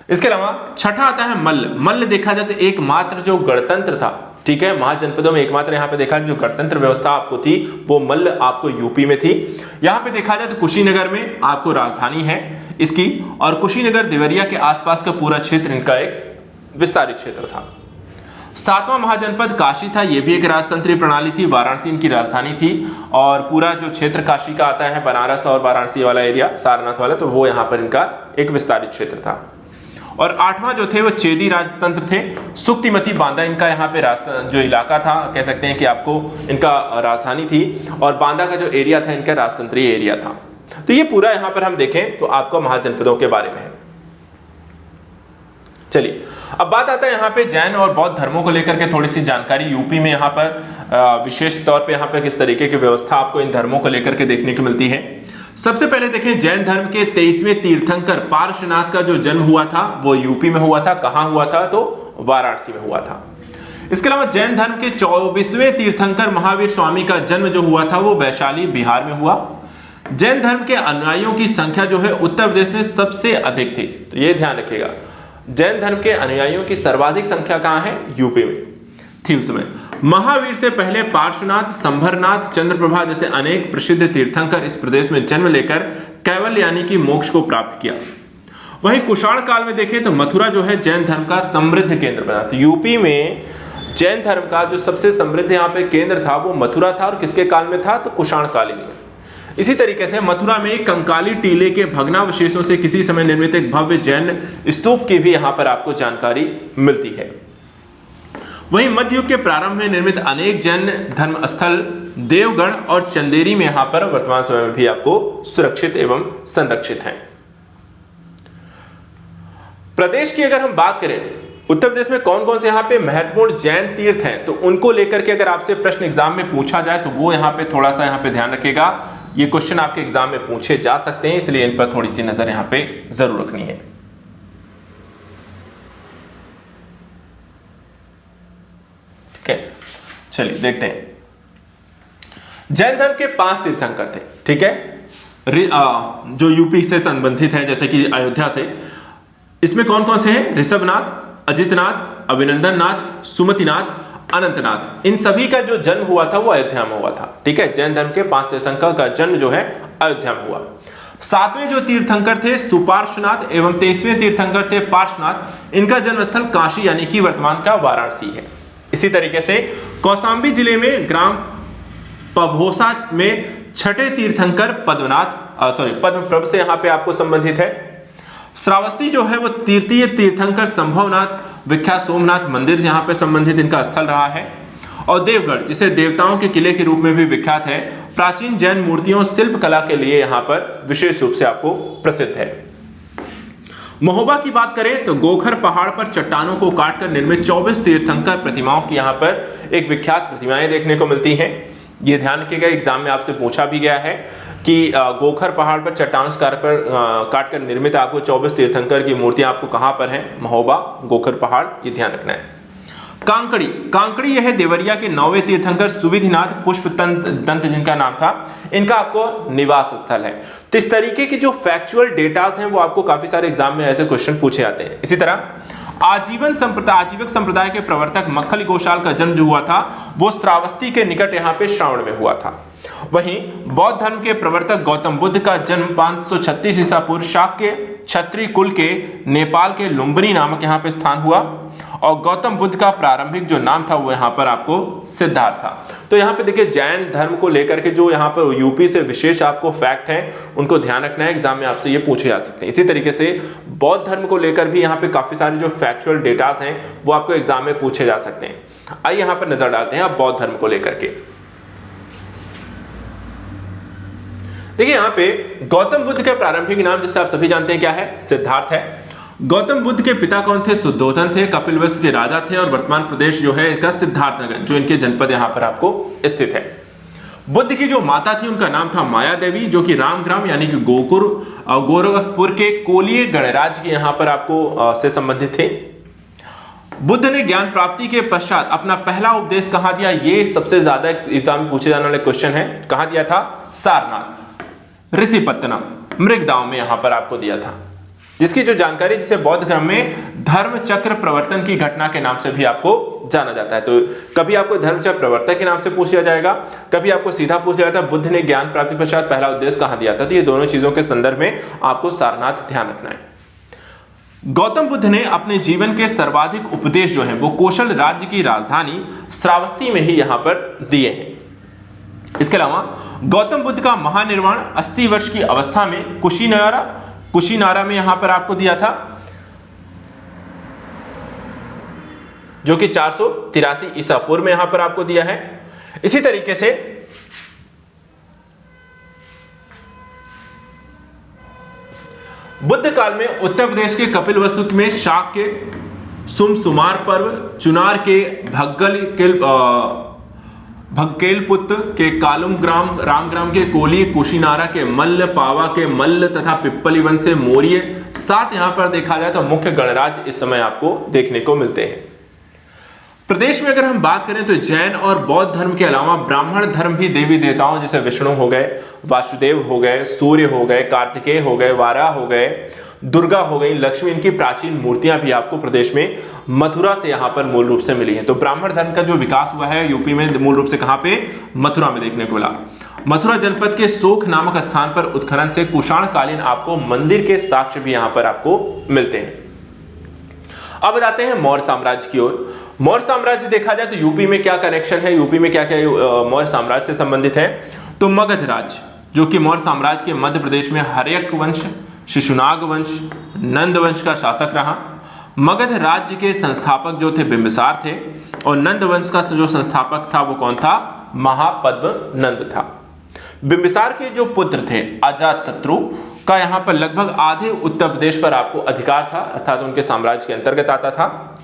इसके अलावा 6ठा आता है मल्ल। मल्ल देखा जाए तो एकमात्र जो गणतंत्र था, ठीक है, महाजनपदों में एकमात्र यहाँ पे देखा जो गणतंत्र व्यवस्था आपको थी वो मल्ल आपको यूपी में थी। यहाँ पे देखा जाए तो कुशीनगर में आपको राजधानी है इसकी, और कुशीनगर देवरिया के आसपास का पूरा क्षेत्र इनका एक विस्तारित क्षेत्र था। 7वां महाजनपद काशी था, यह भी एक राजतंत्रीय प्रणाली थी। वाराणसी इनकी राजधानी थी, और पूरा जो क्षेत्र काशी का आता है, बनारस और वाराणसी वाला एरिया, सारनाथ वाला, तो वो यहाँ पर इनका एक विस्तारित क्षेत्र था। और 8वां जो थे वो चेदी राजतंत्र थे। सुक्तिमती बांदा इनका यहाँ पे जो इलाका था, कह सकते हैं कि आपको इनका राजधानी थी, और बांदा का जो एरिया था इनका राजतंत्रीय एरिया था। तो ये पूरा यहाँ पर हम देखें तो आपको महाजनपदों के बारे में है। चलिए अब बात आता है यहाँ पे जैन और बौद्ध धर्मों को लेकर के थोड़ी सी जानकारी। यूपी में यहाँ पर विशेष तौर पे यहाँ पे किस तरीके की व्यवस्था आपको इन धर्मों को लेकर के देखने को मिलती है। सबसे पहले देखें, जैन धर्म के 23वें तीर्थंकर पार्श्वनाथ का जो जन्म हुआ था वो यूपी में हुआ था। कहां हुआ था? तो वाराणसी में हुआ था। इसके अलावा जैन धर्म के 24वें तीर्थंकर महावीर स्वामी का जन्म जो हुआ था वो वैशाली बिहार में हुआ। जैन धर्म के अनुयायियों की संख्या जो है उत्तर प्रदेश में सबसे अधिक थी, तो ये ध्यान रखिएगा। जैन धर्म के अनुयायियों की सर्वाधिक संख्या कहां है? यूपी में थी उस समय। महावीर से पहले पार्श्वनाथ, संभरनाथ, चंद्रप्रभा जैसे अनेक प्रसिद्ध तीर्थंकर इस प्रदेश में जन्म लेकर कैवल्य यानी कि मोक्ष को प्राप्त किया। वहीं कुषाण काल में देखें तो मथुरा जो है जैन धर्म का समृद्ध केंद्र बना। तो यूपी में जैन धर्म का जो सबसे समृद्ध यहाँ पे केंद्र था वो मथुरा था। और किसके काल में था? तो कुषाण कालीन में। इसी तरीके से मथुरा में कंकाली टीले के भग्नावशेषों से किसी समय निर्मित एक भव्य जैन स्तूप की भी यहाँ पर आपको जानकारी मिलती है। वहीं मध्य युग के प्रारंभ में निर्मित अनेक जैन धर्म स्थल देवगढ़ और चंदेरी में यहाँ पर वर्तमान समय में भी आपको सुरक्षित एवं संरक्षित हैं। प्रदेश की अगर हम बात करें, उत्तर प्रदेश में कौन कौन से यहाँ पे महत्वपूर्ण जैन तीर्थ हैं, तो उनको लेकर के अगर आपसे प्रश्न एग्जाम में पूछा जाए तो वो यहाँ पे थोड़ा सा यहाँ पे ध्यान रखिएगा। ये क्वेश्चन आपके एग्जाम में पूछे जा सकते हैं, इसलिए इन पर थोड़ी सी नजर यहाँ पे जरूर रखनी है। ठीक है, चलिए देखते हैं। जैन धर्म के 5 तीर्थंकर थे। ठीक है, जो यूपी से संबंधित है, जैसे कि अयोध्या से। इसमें कौन कौन से हैं? ऋषभनाथ, अजितनाथ, अभिनंदन नाथ, सुमतिनाथ, अनंतनाथ। इन सभी का जो जन्म हुआ था वो अयोध्या में हुआ था। ठीक है, जैन धर्म के 5 तीर्थंकर का जन्म जो है अयोध्या में हुआ। 7वें जो तीर्थंकर थे सुपार्श्वनाथ एवं 23वें तीर्थंकर थे पार्श्वनाथ। इनका जन्म स्थल काशी यानी कि वर्तमान का वाराणसी है। इसी तरीके से कौशांबी जिले में ग्राम पभोसा में 6ठे तीर्थंकर पद्मप्रभ से यहाँ पे आपको संबंधित है। श्रावस्ती जो है वो तृतीय तीर्थंकर संभवनाथ विख्यात सोमनाथ मंदिर से यहाँ पे संबंधित इनका स्थल रहा है। और देवगढ़ जिसे देवताओं के किले के रूप में भी विख्यात है, प्राचीन जैन मूर्तियों शिल्प कला के लिए यहाँ पर विशेष रूप से आपको प्रसिद्ध है। महोबा की बात करें तो गोखर पहाड़ पर चट्टानों को काटकर निर्मित 24 तीर्थंकर प्रतिमाओं की यहाँ पर एक विख्यात प्रतिमाएं देखने को मिलती हैं। ये ध्यान रखिएगा, एग्जाम में आपसे पूछा भी गया है कि गोखर पहाड़ पर चट्टानों से काटकर निर्मित आपको 24 तीर्थंकर की मूर्तियां आपको कहां पर हैं? महोबा, गोखर पहाड़, ये ध्यान रखना है। कांकड़ी यह देवरिया के 9वें तीर्थंकर सुविधिनाथ पुष्प दंत जिनका नाम था, इनका आपको निवास स्थल है। तो इस तरीके की जो फैक्चुअल डेटास हैं वो आपको काफी सारे एग्जाम में ऐसे क्वेश्चन पूछे जाते हैं। इसी तरह आजीवक संप्रदाय के प्रवर्तक मक्खली गोशाल का जन्म जो हुआ था वो श्रावस्ती के निकट यहाँ पे श्रावण में हुआ था। वहीं बौद्ध धर्म के प्रवर्तक गौतम बुद्ध का जन्म 536 ईसा पूर्व शाक्य क्षत्रिय कुल के नेपाल के लुम्बिनी नामक यहाँ पे स्थान हुआ। और गौतम बुद्ध का प्रारंभिक जो नाम था वो यहाँ पर आपको सिद्धार्थ था। तो यहाँ पे देखिए जैन धर्म को लेकर के जो यहाँ पर यूपी से विशेष आपको फैक्ट हैं उनको ध्यान रखना है, एग्जाम में आपसे ये पूछे जा सकते हैं। इसी तरीके से बौद्ध धर्म को लेकर भी यहाँ पे काफी सारे जो फैक्चुअल डेटास हैं वो आपको एग्जाम में पूछे जा सकते हैं। आइए यहाँ पर नजर डालते हैं आप बौद्ध धर्म को लेकर के। देखिए यहाँ पे गौतम बुद्ध के प्रारंभिक नाम जिससे आप सभी जानते हैं क्या है? सिद्धार्थ है। गौतम बुद्ध के पिता कौन थे? शुद्धोधन थे, कपिलवस्तु के राजा थे। और वर्तमान प्रदेश जो है इसका सिद्धार्थनगर जो इनके जनपद यहाँ पर आपको स्थित है। बुद्ध की जो माता थी उनका नाम था माया देवी, जो कि रामग्राम यानी कि गोरखपुर के कोलिय गणराज्य के यहाँ पर आपको से संबंधित थे। बुद्ध ने ज्ञान प्राप्ति के पश्चात अपना पहला उपदेश कहाँ दिया? ये सबसे ज्यादा एग्जाम में पूछे जाने वाले क्वेश्चन है। कहाँ दिया था? सारनाथ ऋषिपत्तनम मृगदाव में यहाँ पर आपको दिया था, जिसकी जो जानकारी जिसे बौद्ध धर्म में धर्म चक्र प्रवर्तन की घटना के नाम से भी आपको जाना जाता है। तो कभी आपको धर्म चक्र प्रवर्तन के नाम से पूछ लिया जाएगा, कभी आपको सीधा पूछ लिया जाता है बुद्ध ने ज्ञान प्राप्ति पश्चात पहला उपदेश कहाँ दिया था। तो ये दोनों चीजों के संदर्भ में आपको सारनाथ ध्यान रखना है। गौतम बुद्ध ने अपने जीवन के सर्वाधिक उपदेश जो है वो कौशल राज्य की राजधानी श्रावस्ती में ही यहाँ पर दिए हैं। इसके अलावा गौतम बुद्ध का महानिर्वाण 80 वर्ष की अवस्था में कुशीनारा में यहां पर आपको दिया था, जो कि 483 ईसा पूर्व में यहां पर आपको दिया है। इसी तरीके से बुद्ध काल में उत्तर प्रदेश के कपिलवस्तु में शाक के सुमसुमार पर्व, चुनार के भगकेलपुत्र के कालुम ग्राम, रामग्राम के कोली, कुशीनारा के मल्ल, पावा के मल्ल तथा पिप्पलीवन से मौर्य, साथ यहां पर देखा जाए तो मुख्य गणराज्य इस समय आपको देखने को मिलते हैं। प्रदेश में अगर हम बात करें तो जैन और बौद्ध धर्म के अलावा ब्राह्मण धर्म भी देवी देवताओं जैसे विष्णु हो गए, वासुदेव हो गए, सूर्य हो गए, कार्तिकेय हो गए, वाराह हो गए, दुर्गा हो गई, लक्ष्मी, इनकी प्राचीन मूर्तियां भी आपको प्रदेश में मथुरा से यहां पर मूल रूप से मिली हैं। तो ब्राह्मण धर्म का जो विकास हुआ है यूपी में मूल रूप से कहां पे, मथुरा में देखने को मिला। मथुरा जनपद के सोख नामक स्थान पर उत्खनन से कुषाण कालीन आपको मंदिर के साक्ष्य भी यहां पर आपको मिलते हैं। अब बताते हैं मौर्य साम्राज्य की ओर। मौर्य साम्राज्य देखा जाए तो यूपी में क्या कनेक्शन है, यूपी में क्या क्या मौर्य साम्राज्य से संबंधित है। तो मगध राज्य जो कि मौर्य साम्राज्य के मध्य प्रदेश में हर्यक वंश, शिशुनाग वंश, नंद वंश का शासक रहा। मगध राज्य के संस्थापक जो थे बिंबिसार थे और नंद वंश का जो संस्थापक था वो कौन था, महापद्म नंद था। बिंबिसार के जो पुत्र थे अजातशत्रु का यहाँ पर लगभग आधे उत्तर प्रदेश पर आपको अधिकार था, अर्थात उनके साम्राज्य के अंतर्गत आता था।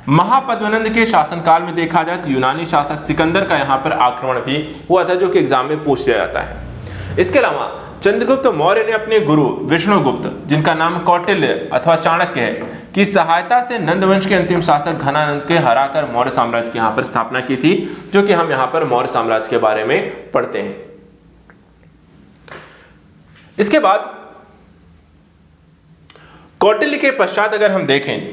महापद्मनंद के शासनकाल में देखा जाए तो यूनानी शासक सिकंदर का यहाँ पर आक्रमण भी हुआ था, जो कि एग्जाम में पूछ लिया जाता है। इसके अलावा चंद्रगुप्त मौर्य ने अपने गुरु विष्णुगुप्त, जिनका नाम कौटिल्य अथवा चाणक्य है, की सहायता से नंदवंश के अंतिम शासक घनानंद के हराकर मौर्य साम्राज्य की यहाँ पर स्थापना की थी, जो कि हम यहाँ पर मौर्य साम्राज्य के बारे में पढ़ते हैं। इसके बाद कौटिल्य के पश्चात अगर हम देखें,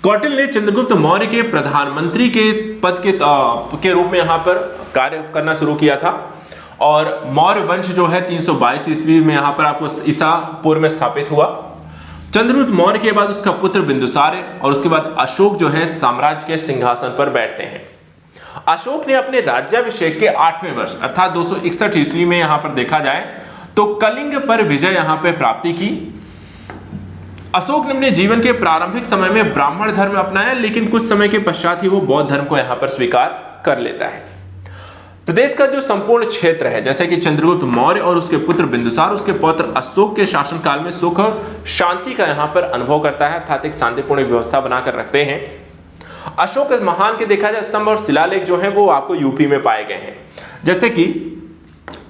कौटिल्य ने चंद्रगुप्त मौर्य के प्रधानमंत्री के पद के रूप में यहां पर कार्य करना शुरू किया था और मौर्य वंश जो है 322 ईस्वी में यहां पर आपको ईसा पूर्व में स्थापित हुआ। चंद्रगुप्त मौर्य के बाद उसका पुत्र बिंदुसार और उसके बाद अशोक जो है साम्राज्य के सिंहासन पर बैठते हैं। अशोक ने अपने राज्याभिषेक के 8वें वर्ष अर्थात 261 ईस्वी में यहां पर देखा जाए तो कलिंग पर विजय यहां पर प्राप्ति की। अशोक ने अपने जीवन के प्रारंभिक समय में ब्राह्मण धर्म अपनाया, लेकिन कुछ समय के पश्चात ही वो बौद्ध धर्म को यहां पर स्वीकार कर लेता है। प्रदेश का जो संपूर्ण क्षेत्र है, जैसे कि चंद्रगुप्त मौर्य और उसके पुत्र बिंदुसार उसके पौत्र अशोक के शासनकाल में सुख शांति का यहां पर अनुभव करता है, अर्थात एक शांतिपूर्ण व्यवस्था बनाकर रखते हैं। अशोक महान के देखा जाए स्तंभ और शिलालेख जो है वो आपको यूपी में पाए गए हैं, जैसे कि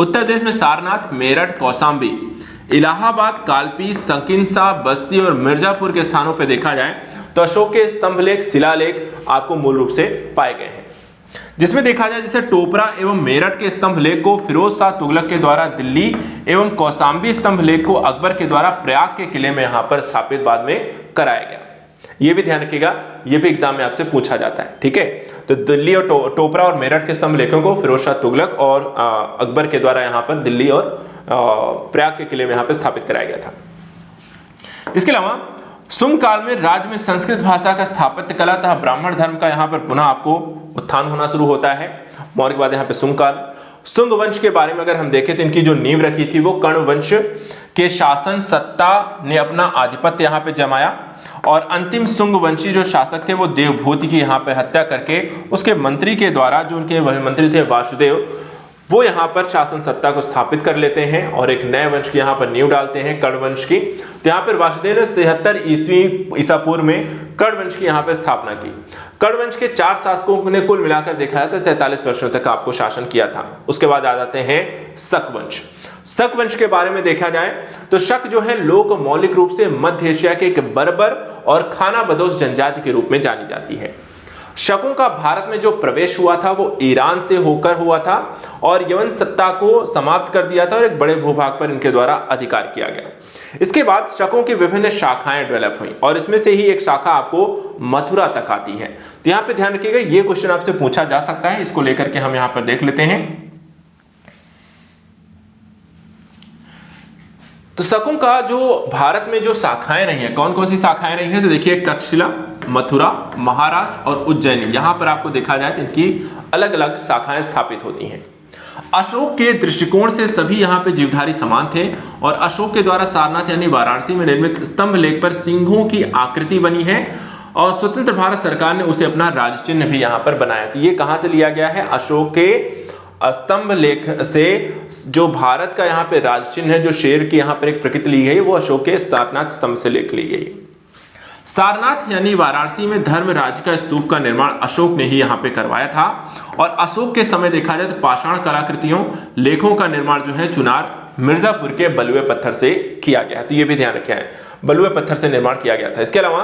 उत्तर प्रदेश में सारनाथ, मेरठ, कौशाम्बी, इलाहाबाद, कालपी, संकिंसा, बस्ती और मिर्जापुर के स्थानों पर देखा जाए तो अशोक के स्तंभलेख, शिलालेख आपको मूल रूप से पाए गए हैं, जिसमें देखा जाए जैसे टोपरा एवं मेरठ के स्तंभलेख को फिरोज शाह तुगलक के द्वारा दिल्ली एवं कौशाम्बी स्तंभलेख को अकबर के द्वारा प्रयाग के किले में यहां पर स्थापित बाद में कराया गया। ये भी ध्यान रखिएगा, ये भी एग्जाम में आपसे पूछा जाता है, ठीक है। तो दिल्ली और टोपरा और मेरठ के स्तंभलेखों को फिरोज शाह तुगलक और अकबर के द्वारा यहां पर दिल्ली और प्रयाग के किले में यहां पर स्थापित कराया गया था। इसके अलावा सुंग काल में राज्य में संस्कृत भाषा का स्थापत्य कला तथा ब्राह्मण धर्म का यहां पर पुनः आपको उत्थान होना शुरू होता है। मौर्य के बाद यहां पर सुंग काल। सुंग वंश के बारे में अगर हम देखें तो इनकी जो नींव रखी थी वो कर्ण वंश के शासन सत्ता ने अपना आधिपत्य यहां पे जमाया और अंतिम सुंग वंशी जो शासक थे वो देवभूति की यहां पे हत्या करके उसके मंत्री के द्वारा, जो उनके मंत्री थे वासुदेव, वो यहां पर शासन सत्ता को स्थापित कर लेते हैं और एक नए वंश की यहां पर नींव डालते हैं, कर्ण वंश की। तो यहां पर वासुदेव ने 73 ईस्वी ईसा पूर्व में कर्ण वंश की यहां पर स्थापना की। कर्ण वंश के 4 शासकों ने कुल मिलाकर देखा है तो 43 वर्षों तक आपको शासन किया था। उसके बाद आ जाते हैं शक वंश। शक वंश के बारे में देखा जाए तो शक जो है लोक मौलिक रूप से मध्य एशिया के एक बर्बर और खाना बदोश जनजाति के रूप में जानी जाती है। शकों का भारत में जो प्रवेश हुआ था वो ईरान से होकर हुआ था और यवन सत्ता को समाप्त कर दिया था और एक बड़े भूभाग पर इनके द्वारा अधिकार किया गया। इसके बाद शकों की विभिन्न शाखाएं डेवलप हुई और इसमें से ही एक शाखा आपको मथुरा तक आती है। तो यहां पे ध्यान रखिएगा, ये क्वेश्चन आपसे पूछा जा सकता है, इसको लेकर के हम यहां पर देख लेते हैं। तो शकों का जो भारत में जो शाखाएं रही हैं, कौन कौन सी शाखाएं रही हैं, तो देखिए तक्षशिला, मथुरा, महाराष्ट्र और उज्जैनी, यहां पर आपको देखा जाए तो इनकी अलग अलग शाखाएं स्थापित होती हैं। अशोक के दृष्टिकोण से सभी यहां पे जीवधारी समान थे और अशोक के द्वारा सारनाथ यानी वाराणसी में निर्मित स्तंभ लेख पर सिंहों की आकृति बनी है और स्वतंत्र भारत सरकार ने उसे अपना राज चिन्ह भी यहां पर बनाया। तो ये कहां से लिया गया है, अशोक के स्तंभ लेख से जो भारत का यहाँ पे राज चिन्ह है, जो शेर की यहाँ पर एक प्रकृति ली गई, वो अशोक के सारनाथ स्तंभ से लेख ली गई। सारनाथ यानी वाराणसी में धर्मराज का स्तूप का निर्माण अशोक ने ही यहाँ पे करवाया था। और अशोक के समय देखा जाए तो पाषाण कलाकृतियों लेखों का निर्माण जो है चुनार मिर्जापुर के बलुए पत्थर से किया गया है, तो ये भी ध्यान रखा है, बलुए पत्थर से निर्माण किया गया था। इसके अलावा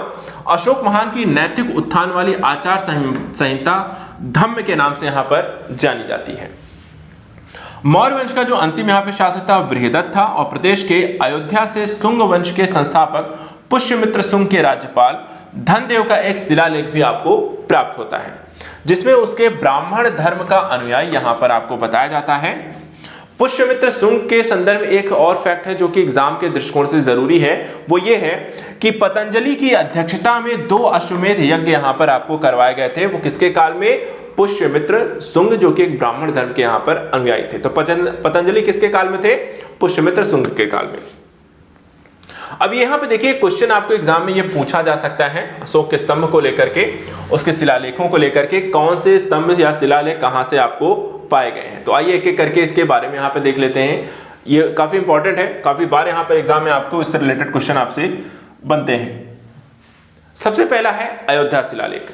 अशोक महान की नैतिक उत्थान वाली आचार संहिता धम्म के नाम से यहाँ पर जानी जाती है। मौर्य वंश का जो अंतिम यहाँ पे शासक था बृहदत्त था और प्रदेश के अयोध्या से शुंग वंश के संस्थापक पुष्यमित्र शुंग के राज्यपाल धनदेव का एक शिलालेख भी आपको प्राप्त होता है, जिसमें उसके ब्राह्मण धर्म का अनुयायी यहाँ पर आपको बताया जाता है। पुष्यमित्र शुंग के संदर्भ में एक और फैक्ट है जो कि एग्जाम के दृष्टिकोण से जरूरी है, वो ये है कि पतंजलि की अध्यक्षता में 2 अश्वमेध यज्ञ यहाँ पर आपको करवाए गए थे। वो किसके काल में? पुष्यमित्र शुंग जो कि एक ब्राह्मण धर्म के यहाँ पर अनुयायी थे। तो पतंजलि किसके काल में थे? पुष्यमित्र शुंग के काल में। अब यहाँ पे देखिए क्वेश्चन आपको एग्जाम में ये पूछा जा सकता है अशोक के स्तंभ को लेकर के, उसके शिलालेखों को लेकर के, कौन से स्तंभ या शिलालेख कहां से आपको पाए गए हैं। तो आइए एक एक करके इसके बारे में यहाँ पे देख लेते हैं। ये काफी इंपॉर्टेंट है, काफी बार यहाँ पर एग्जाम में आपको इससे रिलेटेड क्वेश्चन आपसे बनते हैं। सबसे पहला है अयोध्या शिलालेख।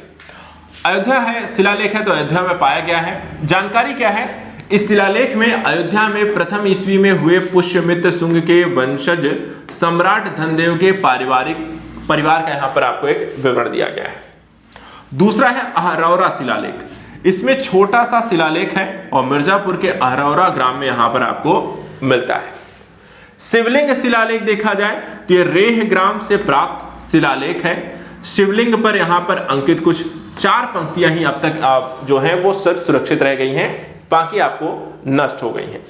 अयोध्या है शिलालेख है तो अयोध्या में पाया गया है। जानकारी क्या है इस शिलालेख में? अयोध्या में प्रथम ईस्वी में हुए पुष्यमित्र शुंग के वंशज सम्राट धनदेव के परिवार का यहाँ पर आपको एक विवरण दिया गया है। दूसरा है अहरौरा शिलालेख। इसमें छोटा सा शिलालेख है और मिर्जापुर के अहरौरा ग्राम में यहाँ पर आपको मिलता है। शिवलिंग शिलालेख देखा जाए तो ये रेह ग्राम से प्राप्त शिलालेख है। शिवलिंग पर यहाँ पर अंकित कुछ 4 पंक्तियां ही अब तक जो है वो सिर्फ सुरक्षित रह गई हैं, बाकी आपको नष्ट हो गई हैं।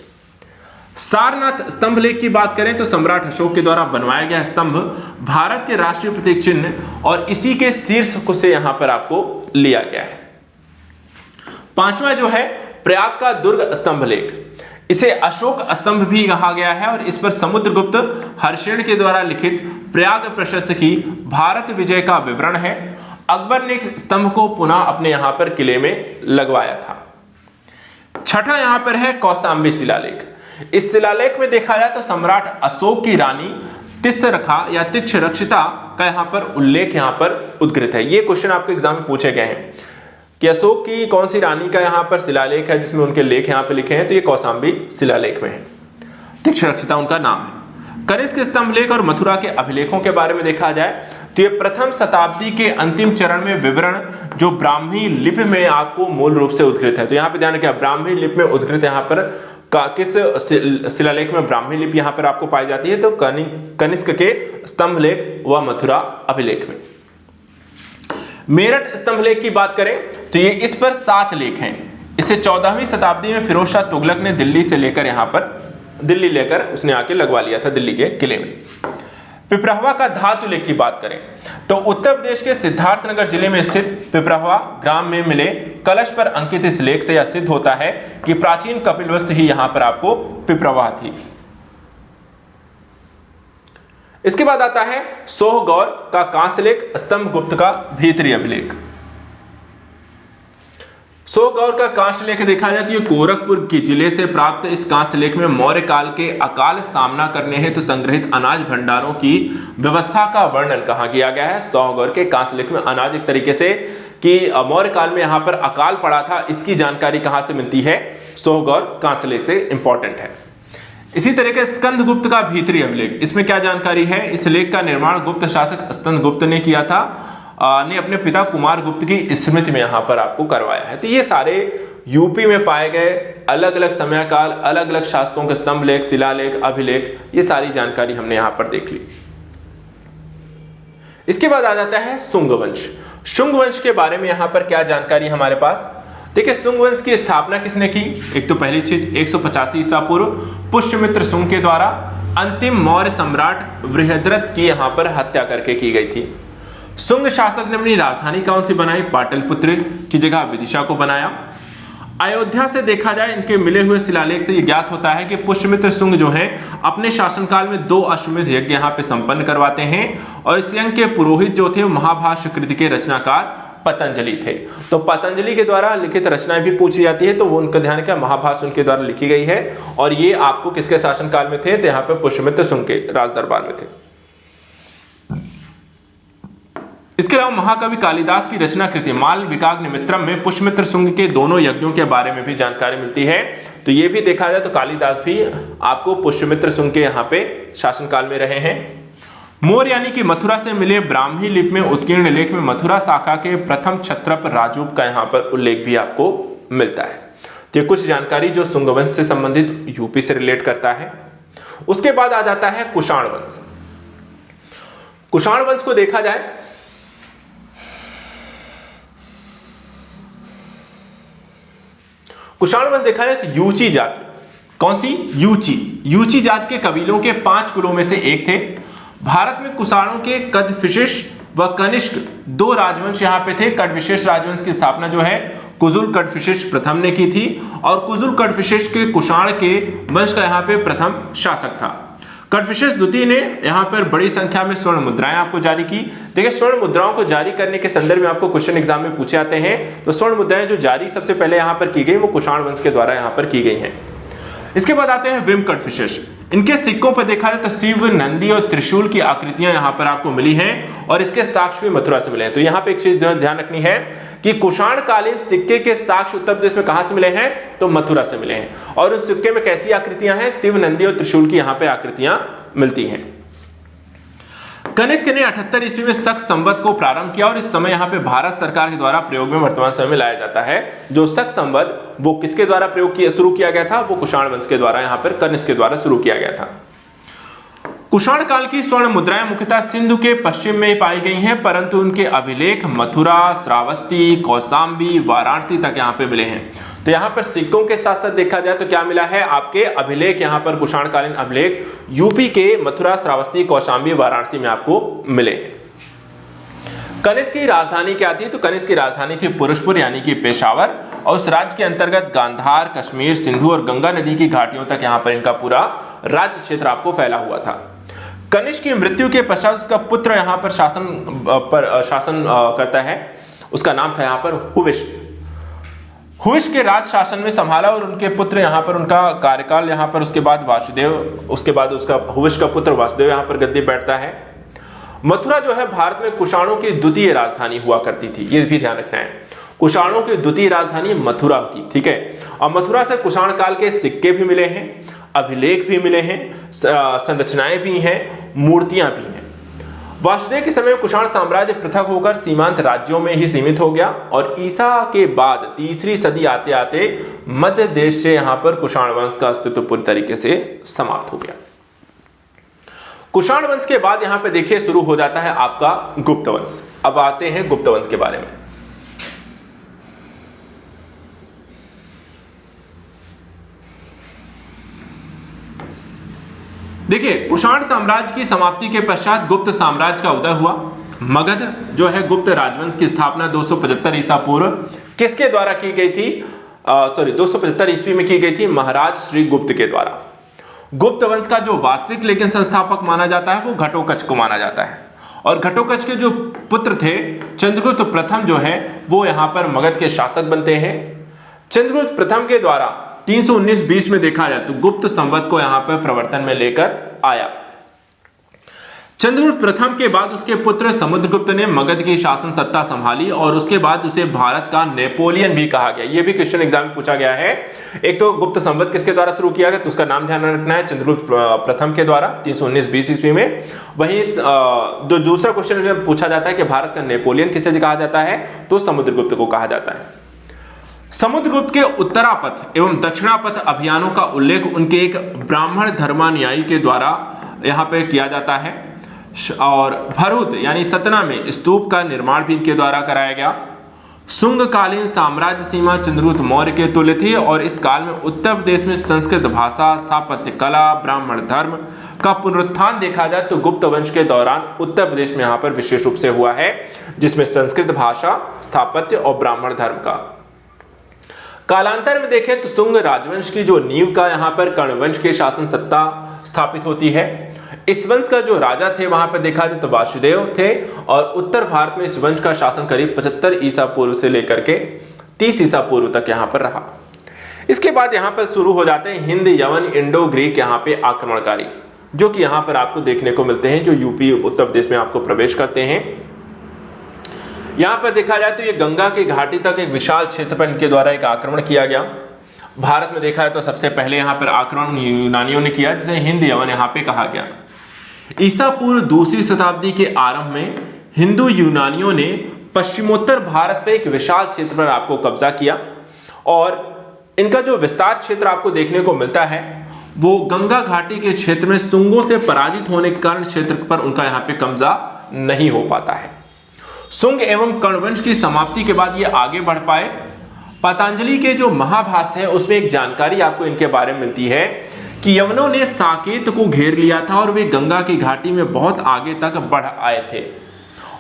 सारनाथ स्तंभ लेख की बात करें तो सम्राट अशोक के द्वारा बनवाया गया स्तंभ भारत के राष्ट्रीय प्रतीक चिन्ह और इसी के शीर्ष को से यहां पर आपको लिया गया है। 5वां जो है प्रयाग का दुर्ग स्तंभ लेख, इसे अशोक स्तंभ भी कहा गया है और इस पर समुद्रगुप्त हर्षेण के द्वारा लिखित प्रयाग प्रशस्त की भारत विजय का विवरण है। अकबर ने इस स्तंभ को पुनः अपने यहां पर किले में लगवाया था। छठा यहां पर है कौशाम्बी शिलालेख। इस शिलालेख में देखा जाए तो सम्राट अशोक की रानी तिस्रखा या तिक्षरक्षिता का यहां पर उल्लेख यहां पर उद्धृत है। ये क्वेश्चन आपके एग्जाम में पूछे गए हैं कि अशोक की कौन सी रानी का यहां पर शिलालेख है जिसमें उनके लेख यहां पर लिखे हैं, तो ये कौशाम्बी शिलालेख में है। तिक्षरक्षिता उनका नाम है। कनिष्क स्तंभ लेख और मथुरा के अभिलेखों के बारे में देखा जाए तो ये प्रथम शताब्दी के अंतिम चरण में विवरण जो ब्राह्मी लिपि में आपको मूल रूप से उद्धृत है। तो यहाँ पे ध्यान रखिए ब्राह्मी लिपि में उद्धृत यहाँ पर किस शिलालेख में ब्राह्मी लिपि यहाँ पर आपको पाई जाती है, तो कनिष्क के स्तंभ लेख व मथुरा अभिलेख में। मेरठ स्तंभ लेख की बात करें तो ये इस पर 7 लेख हैं। इसे 14वीं शताब्दी में फिरोज शाह तुगलक ने दिल्ली लेकर उसने आके लगवा लिया था दिल्ली के किले में। पिपरहवा का धातु लेख की बात करें तो उत्तर प्रदेश के सिद्धार्थनगर जिले में स्थित पिपरहवा ग्राम में मिले कलश पर अंकित इस लेख से यह सिद्ध होता है कि प्राचीन कपिलवस्तु ही यहां पर आपको पिपरहवा थी। इसके बाद आता है सोहगौर का कांस्य लेख, स्तंभ गुप्त का भीतरी अभिलेख। सोहगौर का कांस्य लेख देखा जाए तो ये गोरखपुर के जिले से प्राप्त इस कांस्य लेख में मौर्य काल के अकाल सामना करने हेतु संग्रहित अनाज भंडारों की व्यवस्था का वर्णन कहा गया गया है। सोहगौर के कांस्य लेख में अनाज एक तरीके से कि मौर्य काल में यहाँ पर अकाल पड़ा था, इसकी जानकारी कहाँ से मिलती है? सोहगौर कांस्य लेख से इंपॉर्टेंट है। इसी तरह के स्कंदगुप्त का भीतरी अभिलेख, इसमें क्या जानकारी है? इस लेख का निर्माण गुप्त शासक स्कंदगुप्त ने किया था, ने अपने पिता कुमार गुप्त की स्मृति में यहां पर आपको करवाया है। तो ये सारे यूपी में पाए गए अलग अलग समय काल, अलग अलग शासकों के स्तंभ लेख, शिलालेख, अभिलेख, ये सारी जानकारी हमने यहां पर देख ली। इसके बाद आ जाता है शुंग वंश। शुंग वंश के बारे में यहां पर क्या जानकारी हमारे पास? देखिए शुंग वंश की स्थापना किसने की? एक तो पहली चीज 185 ईसा पूर्व पुष्यमित्र शुंग के द्वारा अंतिम मौर्य सम्राट बृहद्रथ की यहां पर हत्या करके की गई थी। शुंग शासक ने अपनी राजधानी कौन सी बनाई? पाटलिपुत्र की जगह विदिशा को बनाया। अयोध्या से देखा जाए इनके मिले हुए शिलालेख से यह ज्ञात होता है कि पुष्यमित्र शुंग जो है अपने शासनकाल में 2 अश्वमेध यज्ञ यहाँ पे संपन्न करवाते हैं और इस यज्ञ के पुरोहित जो थे महाभाष्य कृति के रचनाकार पतंजलि थे। तो पतंजलि के द्वारा लिखित रचनाएं भी पूछी जाती है, तो वो उनका ध्यान क्या, महाभाष्य उनके द्वारा लिखी गई है। और ये आपको किसके शासनकाल में थे, तो यहाँ पे पुष्यमित्र शुंग के राज दरबार में थे। इसके अलावा महाकवि कालिदास की रचना कृति मालविकाग्निमित्रम में पुष्यमित्र शुंग के दोनों यज्ञों के बारे में भी जानकारी मिलती है। तो ये भी देखा जाए तो कालिदास भी आपको पुष्यमित्र शुंग के यहाँ पे शासनकाल में रहे हैं। मौर्य यानी कि मथुरा से मिले ब्राह्मी लिपि में उत्कीर्ण लेख में मथुरा शाखा के प्रथम क्षत्रप राजूप का यहाँ पर उल्लेख भी आपको मिलता है। तो ये कुछ जानकारी जो शुंग वंश से संबंधित यूपी से रिलेट करता है। उसके बाद आ जाता है कुषाण वंश। कुषाण वंश को देखा जाए कुषाण वंश देखा जाए तो यूची जाति, कौन सी, यूची जाति के कबीलों के 5 कुलों में से एक थे। भारत में कुषाणों के कदफिशिश व कनिष्क 2 राजवंश यहाँ पे थे। कदफिशिश राजवंश की स्थापना जो है कुजुल कदफिशिश प्रथम ने की थी और कुजुल कदफिशिश के कुषाण के वंश का यहाँ पे प्रथम शासक था। कदफिशिश द्वितीय ने यहाँ पर बड़ी संख्या में स्वर्ण मुद्राएं आपको जारी की। देखिए स्वर्ण मुद्राओं को जारी करने के संदर्भ में आपको क्वेश्चन एग्जाम में पूछे जाते हैं। तो स्वर्ण मुद्राएं जो जारी सबसे पहले यहाँ पर की गई वो कुषाण वंश के द्वारा यहाँ पर की गई हैं। इसके बाद आते हैं विम कदफिशिश। इनके सिक्कों पर देखा जाए तो शिव, नंदी और त्रिशूल की आकृतियां यहाँ पर आपको मिली हैं और इसके साक्ष्य भी मथुरा से मिले हैं। तो यहाँ पे एक चीज ध्यान रखनी है कि कुषाण कालीन सिक्के के साक्ष्य उत्तर प्रदेश में कहां से मिले हैं, तो मथुरा से मिले हैं। और उस सिक्के में कैसी आकृतियां हैं, शिव, नंदी और त्रिशूल की यहाँ पे आकृतियां मिलती हैं। कनिष्क ने 78 ईस्वी में शक संवत को प्रारंभ किया और इस समय यहाँ पे भारत सरकार के द्वारा प्रयोग में वर्तमान समय में लाया जाता है। जो शक संवत वो किसके द्वारा प्रयोग किया, शुरू किया गया था, वो कुषाण वंश के द्वारा यहाँ पर कनिष्क के द्वारा शुरू किया गया था। कुषाण काल की स्वर्ण मुद्राएं मुख्यतः सिंधु के पश्चिम में पाई गई हैं, परंतु उनके अभिलेख मथुरा, श्रावस्ती, कौशाम्बी, वाराणसी तक यहाँ पे मिले हैं। तो यहाँ पर सिक्कों के साथ साथ देखा जाए तो क्या मिला है, आपके अभिलेख यहाँ पर कुषाणकालीन अभिलेख यूपी के मथुरा, श्रावस्ती, कौशाम्बी, वाराणसी में आपको मिले। कनिष्क की राजधानी क्या थी, तो कनिष्क की राजधानी थी पुरुषपुर यानी कि पेशावर और उस राज्य के अंतर्गत गांधार, कश्मीर, सिंधु और गंगा नदी की घाटियों तक यहाँ पर इनका पूरा राज्य क्षेत्र आपको फैला हुआ था। कनिष्क की मृत्यु के पश्चात उसका पुत्र यहाँ पर शासन करता है। उसका नाम था यहाँ पर हुविश। हुविश के राज शासन में संभाला और उनके पुत्र यहाँ पर उनका कार्यकाल यहाँ पर उसके बाद वासुदेव, उसके बाद उसका हुविश का पुत्र वासुदेव यहाँ पर गद्दी बैठता है। मथुरा जो है भारत में कुषाणों की द्वितीय राजधानी हुआ करती थी, ये भी ध्यान रखना है। कुषाणों की द्वितीय राजधानी मथुरा थी, ठीक है। और मथुरा से कुषाण काल के सिक्के भी मिले हैं, अभिलेख भी मिले हैं, संरचनाएं भी हैं, मूर्तियां भी हैं। वासुदेव के समय कुषाण साम्राज्य पृथक होकर सीमांत राज्यों में ही सीमित हो गया और ईसा के बाद 3री सदी आते आते मध्य देश से यहां पर कुषाण वंश का अस्तित्व पूरी तरीके से समाप्त हो गया। कुषाण वंश के बाद यहां पे देखिए शुरू हो जाता है आपका गुप्त वंश। अब आते हैं गुप्त वंश के बारे में। देखिए कुषाण साम्राज्य की समाप्ति के पश्चात गुप्त साम्राज्य का उदय हुआ। मगध जो है गुप्त राजवंश की स्थापना 275 ईसा पूर्व किसके द्वारा की गई थी, 275 ईस्वी में की गई थी, महाराज श्री गुप्त के द्वारा। गुप्त वंश का जो वास्तविक लेकिन संस्थापक माना जाता है वो घटोत्कच को माना जाता है और घटोत्कच के जो पुत्र थे चंद्रगुप्त प्रथम जो है वो यहां पर मगध के शासक बनते हैं। चंद्रगुप्त प्रथम के द्वारा 319-20 में देखा जाए तो गुप्त संवत को यहां पर प्रवर्तन में लेकर आया। चंद्रगुप्त प्रथम के बाद उसके पुत्र समुद्रगुप्त ने मगध की शासन सत्ता संभाली और उसके बाद उसे भारत का नेपोलियन भी कहा गया। यह भी क्वेश्चन एग्जाम में पूछा गया है। एक तो गुप्त संवत किसके द्वारा शुरू किया गया, तो उसका नाम ध्यान रखना है, चंद्रगुप्त प्रथम के द्वारा 319-20 ईस्वी में। वहीं जो दूसरा क्वेश्चन पूछा जाता है कि भारत का नेपोलियन किसे कहा जाता है, तो समुद्रगुप्त को कहा जाता है। समुद्रगुप्त के उत्तरापथ एवं दक्षिणापथ अभियानों का उल्लेख उनके एक ब्राह्मण धर्मानुयायी के द्वारा यहां पे किया जाता है और भरूत यानी सतना में स्तूप का निर्माण भी इनके द्वारा कराया गया। शुंगकालीन साम्राज्य सीमा चंद्रगुप्त मौर्य के तुल्य थी और इस काल में उत्तर प्रदेश में संस्कृत भाषा, स्थापत्य कला, ब्राह्मण धर्म का पुनरुत्थान देखा जाए तो गुप्त वंश के दौरान उत्तर प्रदेश में यहां पर विशेष रूप से हुआ है, जिसमें संस्कृत भाषा, स्थापत्य और ब्राह्मण धर्म का। कालांतर में देखें तो शुंग राजवंश की जो नींव का यहां पर कर्ण वंश के शासन सत्ता स्थापित होती है। इस वंश का जो राजा थे वहां पर देखा जाए तो वासुदेव थे, और उत्तर भारत में इस वंश का शासन करीब 75 ईसा पूर्व से लेकर के 30 ईसा पूर्व तक यहाँ पर रहा। इसके बाद यहाँ पर शुरू हो जाते हैं हिंद, यवन, इंडो ग्रीक यहाँ पे आक्रमणकारी, जो कि यहाँ पर आपको देखने को मिलते हैं, जो यूपी उत्तर प्रदेश में आपको प्रवेश करते हैं। यहाँ पर देखा जाए तो ये गंगा की घाटी तक एक विशाल क्षेत्र पर इनके द्वारा एक आक्रमण किया गया। भारत में देखा है तो सबसे पहले यहाँ पर आक्रमण यूनानियों ने किया, जिसे हिंद यवन यहाँ पे कहा गया। ईसा पूर्व दूसरी शताब्दी के आरंभ में हिंदू यूनानियों ने पश्चिमोत्तर भारत पे एक विशाल क्षेत्र पर आपको कब्जा किया, और इनका जो विस्तार क्षेत्र आपको देखने को मिलता है वो गंगा घाटी के क्षेत्र में सुंगों से पराजित होने के कारण क्षेत्र पर उनका यहाँ पे कब्जा नहीं हो पाता है। सुंग एवं कर्ण की समाप्ति के बाद ये आगे बढ़ पाए। पतंजलि के जो महाभाष्य है उसमें एक जानकारी आपको इनके बारे में मिलती है कि यवनों ने साकेत को घेर लिया था और वे गंगा की घाटी में बहुत आगे तक बढ़ आए थे,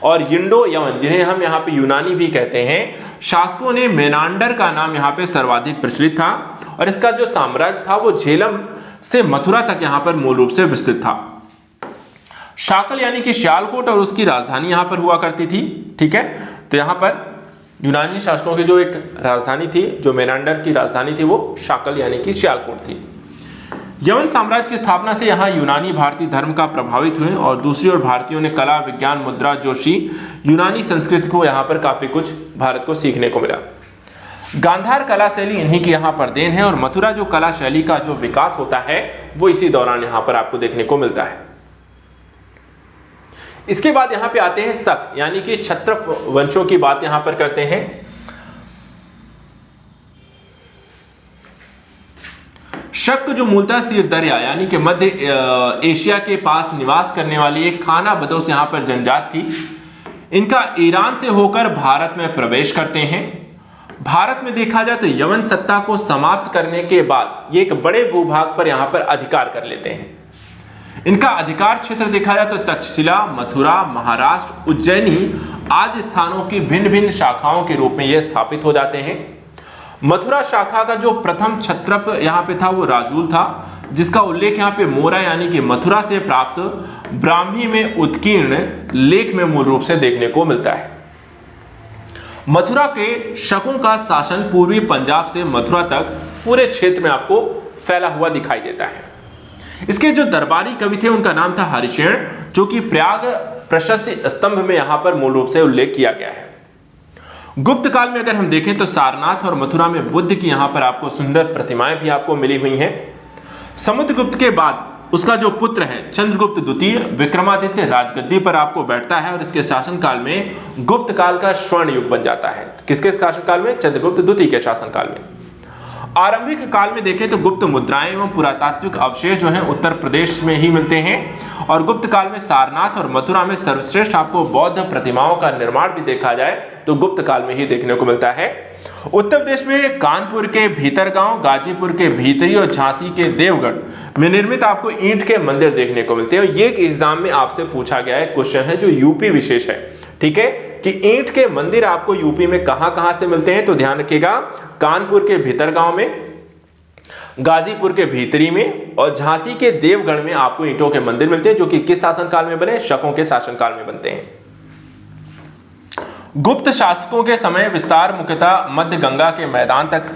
और इंडो यवन, जिन्हें हम यहाँ पे यूनानी भी कहते हैं, शासकों ने मेनांडर का नाम यहाँ पे सर्वाधिक प्रचलित था, और इसका जो साम्राज्य था वो झेलम से मथुरा तक यहाँ पर मूल रूप से विस्तृत था। शाकल यानी कि सियालकोट और उसकी राजधानी यहाँ पर हुआ करती थी। ठीक है, तो यहाँ पर यूनानी शासकों की जो एक राजधानी थी, जो मेनांडर की राजधानी थी, वो शाकल यानी कि सियालकोट थी। यवन साम्राज्य की स्थापना से यहाँ यूनानी भारतीय धर्म का प्रभावित हुए, और दूसरी ओर भारतीयों ने कला, विज्ञान, मुद्रा, जोशी, यूनानी संस्कृति को यहाँ पर काफी कुछ भारत को सीखने को मिला। गांधार कला शैली इन्हीं की यहाँ पर देन है, और मथुरा जो कला शैली का जो विकास होता है वो इसी दौरान यहाँ पर आपको देखने को मिलता है। इसके बाद यहाँ पे आते हैं शक यानी कि क्षत्रप वंशों की बात यहाँ पर करते हैं। शक जो मूलतः सीर दरिया यानी कि मध्य एशिया के पास निवास करने वाली एक खाना बदोश यहाँ पर जनजात थी। इनका ईरान से होकर भारत में प्रवेश करते हैं। भारत में देखा जाए तो यवन सत्ता को समाप्त करने के बाद ये एक बड़े भूभाग पर यहाँ पर अधिकार कर लेते हैं। इनका अधिकार क्षेत्र देखा जाए तो तक्षशिला, मथुरा, महाराष्ट्र, उज्जैनी आदि स्थानों की भिन्न भिन्न शाखाओं के रूप में ये स्थापित हो जाते हैं। मथुरा शाखा का जो प्रथम क्षत्रप यहाँ पे था वो राजूल था, जिसका उल्लेख यहाँ पे मोरा यानी कि मथुरा से प्राप्त ब्राह्मी में उत्कीर्ण लेख में मूल रूप से देखने को मिलता है। मथुरा के शकों का शासन पूर्वी पंजाब से मथुरा तक पूरे क्षेत्र में आपको फैला हुआ दिखाई देता है। इसके जो दरबारी कवि थे उनका नाम था हरिशेन, जो कि प्रयाग प्रशस्ति स्तंभ में यहां पर मूल रूप से उल्लेख किया गया है। गुप्त काल में अगर हम देखें तो सारनाथ और मथुरा में बुद्ध की यहां पर आपको सुंदर प्रतिमाएं भी आपको मिली हुई हैं। समुद्रगुप्त के बाद उसका जो पुत्र है चंद्रगुप्त द्वितीय विक्रमादित्य राजगद्दी पर आपको बैठता है, और इसके शासनकाल में गुप्त काल का स्वर्ण युग बन जाता है। किसके शासनकाल में? चंद्रगुप्त द्वितीय के शासनकाल में। आरंभिक काल में देखें तो गुप्त मुद्राएं एवं पुरातात्विक अवशेष जो हैं उत्तर प्रदेश में ही मिलते हैं, और गुप्त काल में सारनाथ और मथुरा में सर्वश्रेष्ठ आपको बौद्ध प्रतिमाओं का निर्माण भी देखा जाए तो गुप्त काल में ही देखने को मिलता है। उत्तर प्रदेश में कानपुर के भीतरगांव, गाजीपुर के भीतरी और झांसी के देवगढ़ में निर्मित आपको ईंट के मंदिर देखने को मिलते हैं। ये एक एग्जाम में आपसे पूछा गया है क्वेश्चन है जो यूपी विशेष है। ठीक है, कि ईंट के मंदिर आपको यूपी में कहां से मिलते हैं, तो ध्यान रखिएगा कानपुर के भीतरगांव में, गाजीपुर के भीतरी में और झांसी के देवगढ़ में आपको ईंटों के मंदिर मिलते हैं, जो कि किस शासनकाल में बने? शकों के शासनकाल में बनते हैं। गुप्त शासकों के समय विस्तार मुख्यतः मध्य गंगा के मैदान तक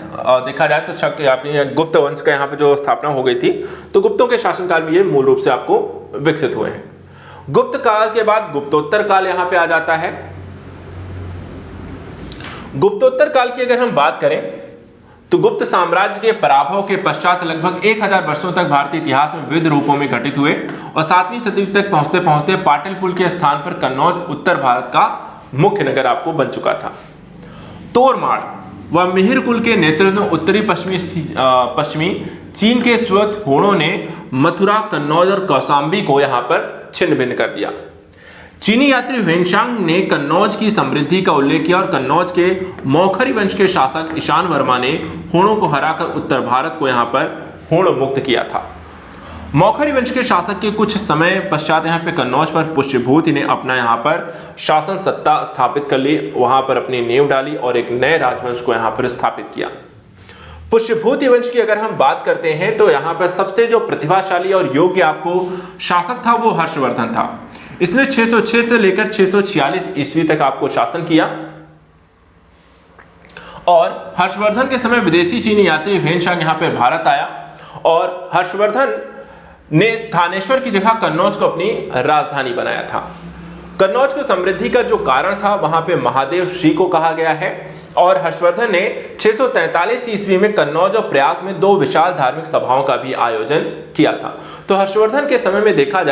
देखा जाए तो गुप्त वंश का यहाँ पे जो स्थापना हो गई थी, तो गुप्तों के शासनकाल में ये मूल रूप से आपको विकसित हुए हैं। गुप्त काल के बाद गुप्तोत्तर काल यहाँ पे आ जाता है। गुप्तोत्तर काल की अगर हम बात करें तो गुप्त साम्राज्य के पराभव के पश्चात लगभग 1000 वर्षों तक भारतीय इतिहास में विविध रूपों में घटित हुए, और 7वीं सदी तक पहुंचते पहुंचते पाटलिपुत्र के स्थान पर कन्नौज उत्तर भारत का मुख्य नगर आपको बन चुका था। तोरमाड़ व मिहिर कुल के नेतृत्व में उत्तरी पश्चिमी चीन के श्वेत होड़ों ने मथुरा, कन्नौज और कौशाम्बी को यहाँ पर छिन्न भिन्न कर दिया। चीनी यात्री वेंगशांग ने कन्नौज की समृद्धि का उल्लेख किया, और कन्नौज के मौखरी वंश के शासक ईशान वर्मा ने होड़ों को हराकर उत्तर भारत को यहाँ पर होड़ मुक्त किया था। मौखरी वंश के शासक के कुछ समय पश्चात यहाँ पे कन्नौज पर पुष्यभूति ने अपना यहाँ पर शासन सत्ता स्थापित कर ली, वहां पर अपनी नींव डाली और एक नए राजवंश को यहाँ पर स्थापित किया। पुष्यभूति वंश की अगर हम बात करते हैं तो यहां पर सबसे जो प्रतिभाशाली और योग्य आपको शासक था वो हर्षवर्धन था। इसने 606 से लेकर 646 ईस्वी तक आपको शासन किया और हर्षवर्धन के समय विदेशी चीनी यात्री ह्वेनसांग यहां पर भारत आया और हर्षवर्धन ने थानेश्वर की जगह कन्नौज को अपनी राजधानी बनाया था। कन्नौज को समृद्धि का जो कारण था वहां पे महादेव श्री को कहा गया है और हर्षवर्धन ने 643 ईस्वी में कन्नौज और प्रयाग में 2 विशाल धार्मिक सभाओं का भी आयोजन किया था। तो हर्षवर्धन के समय में देखा जाए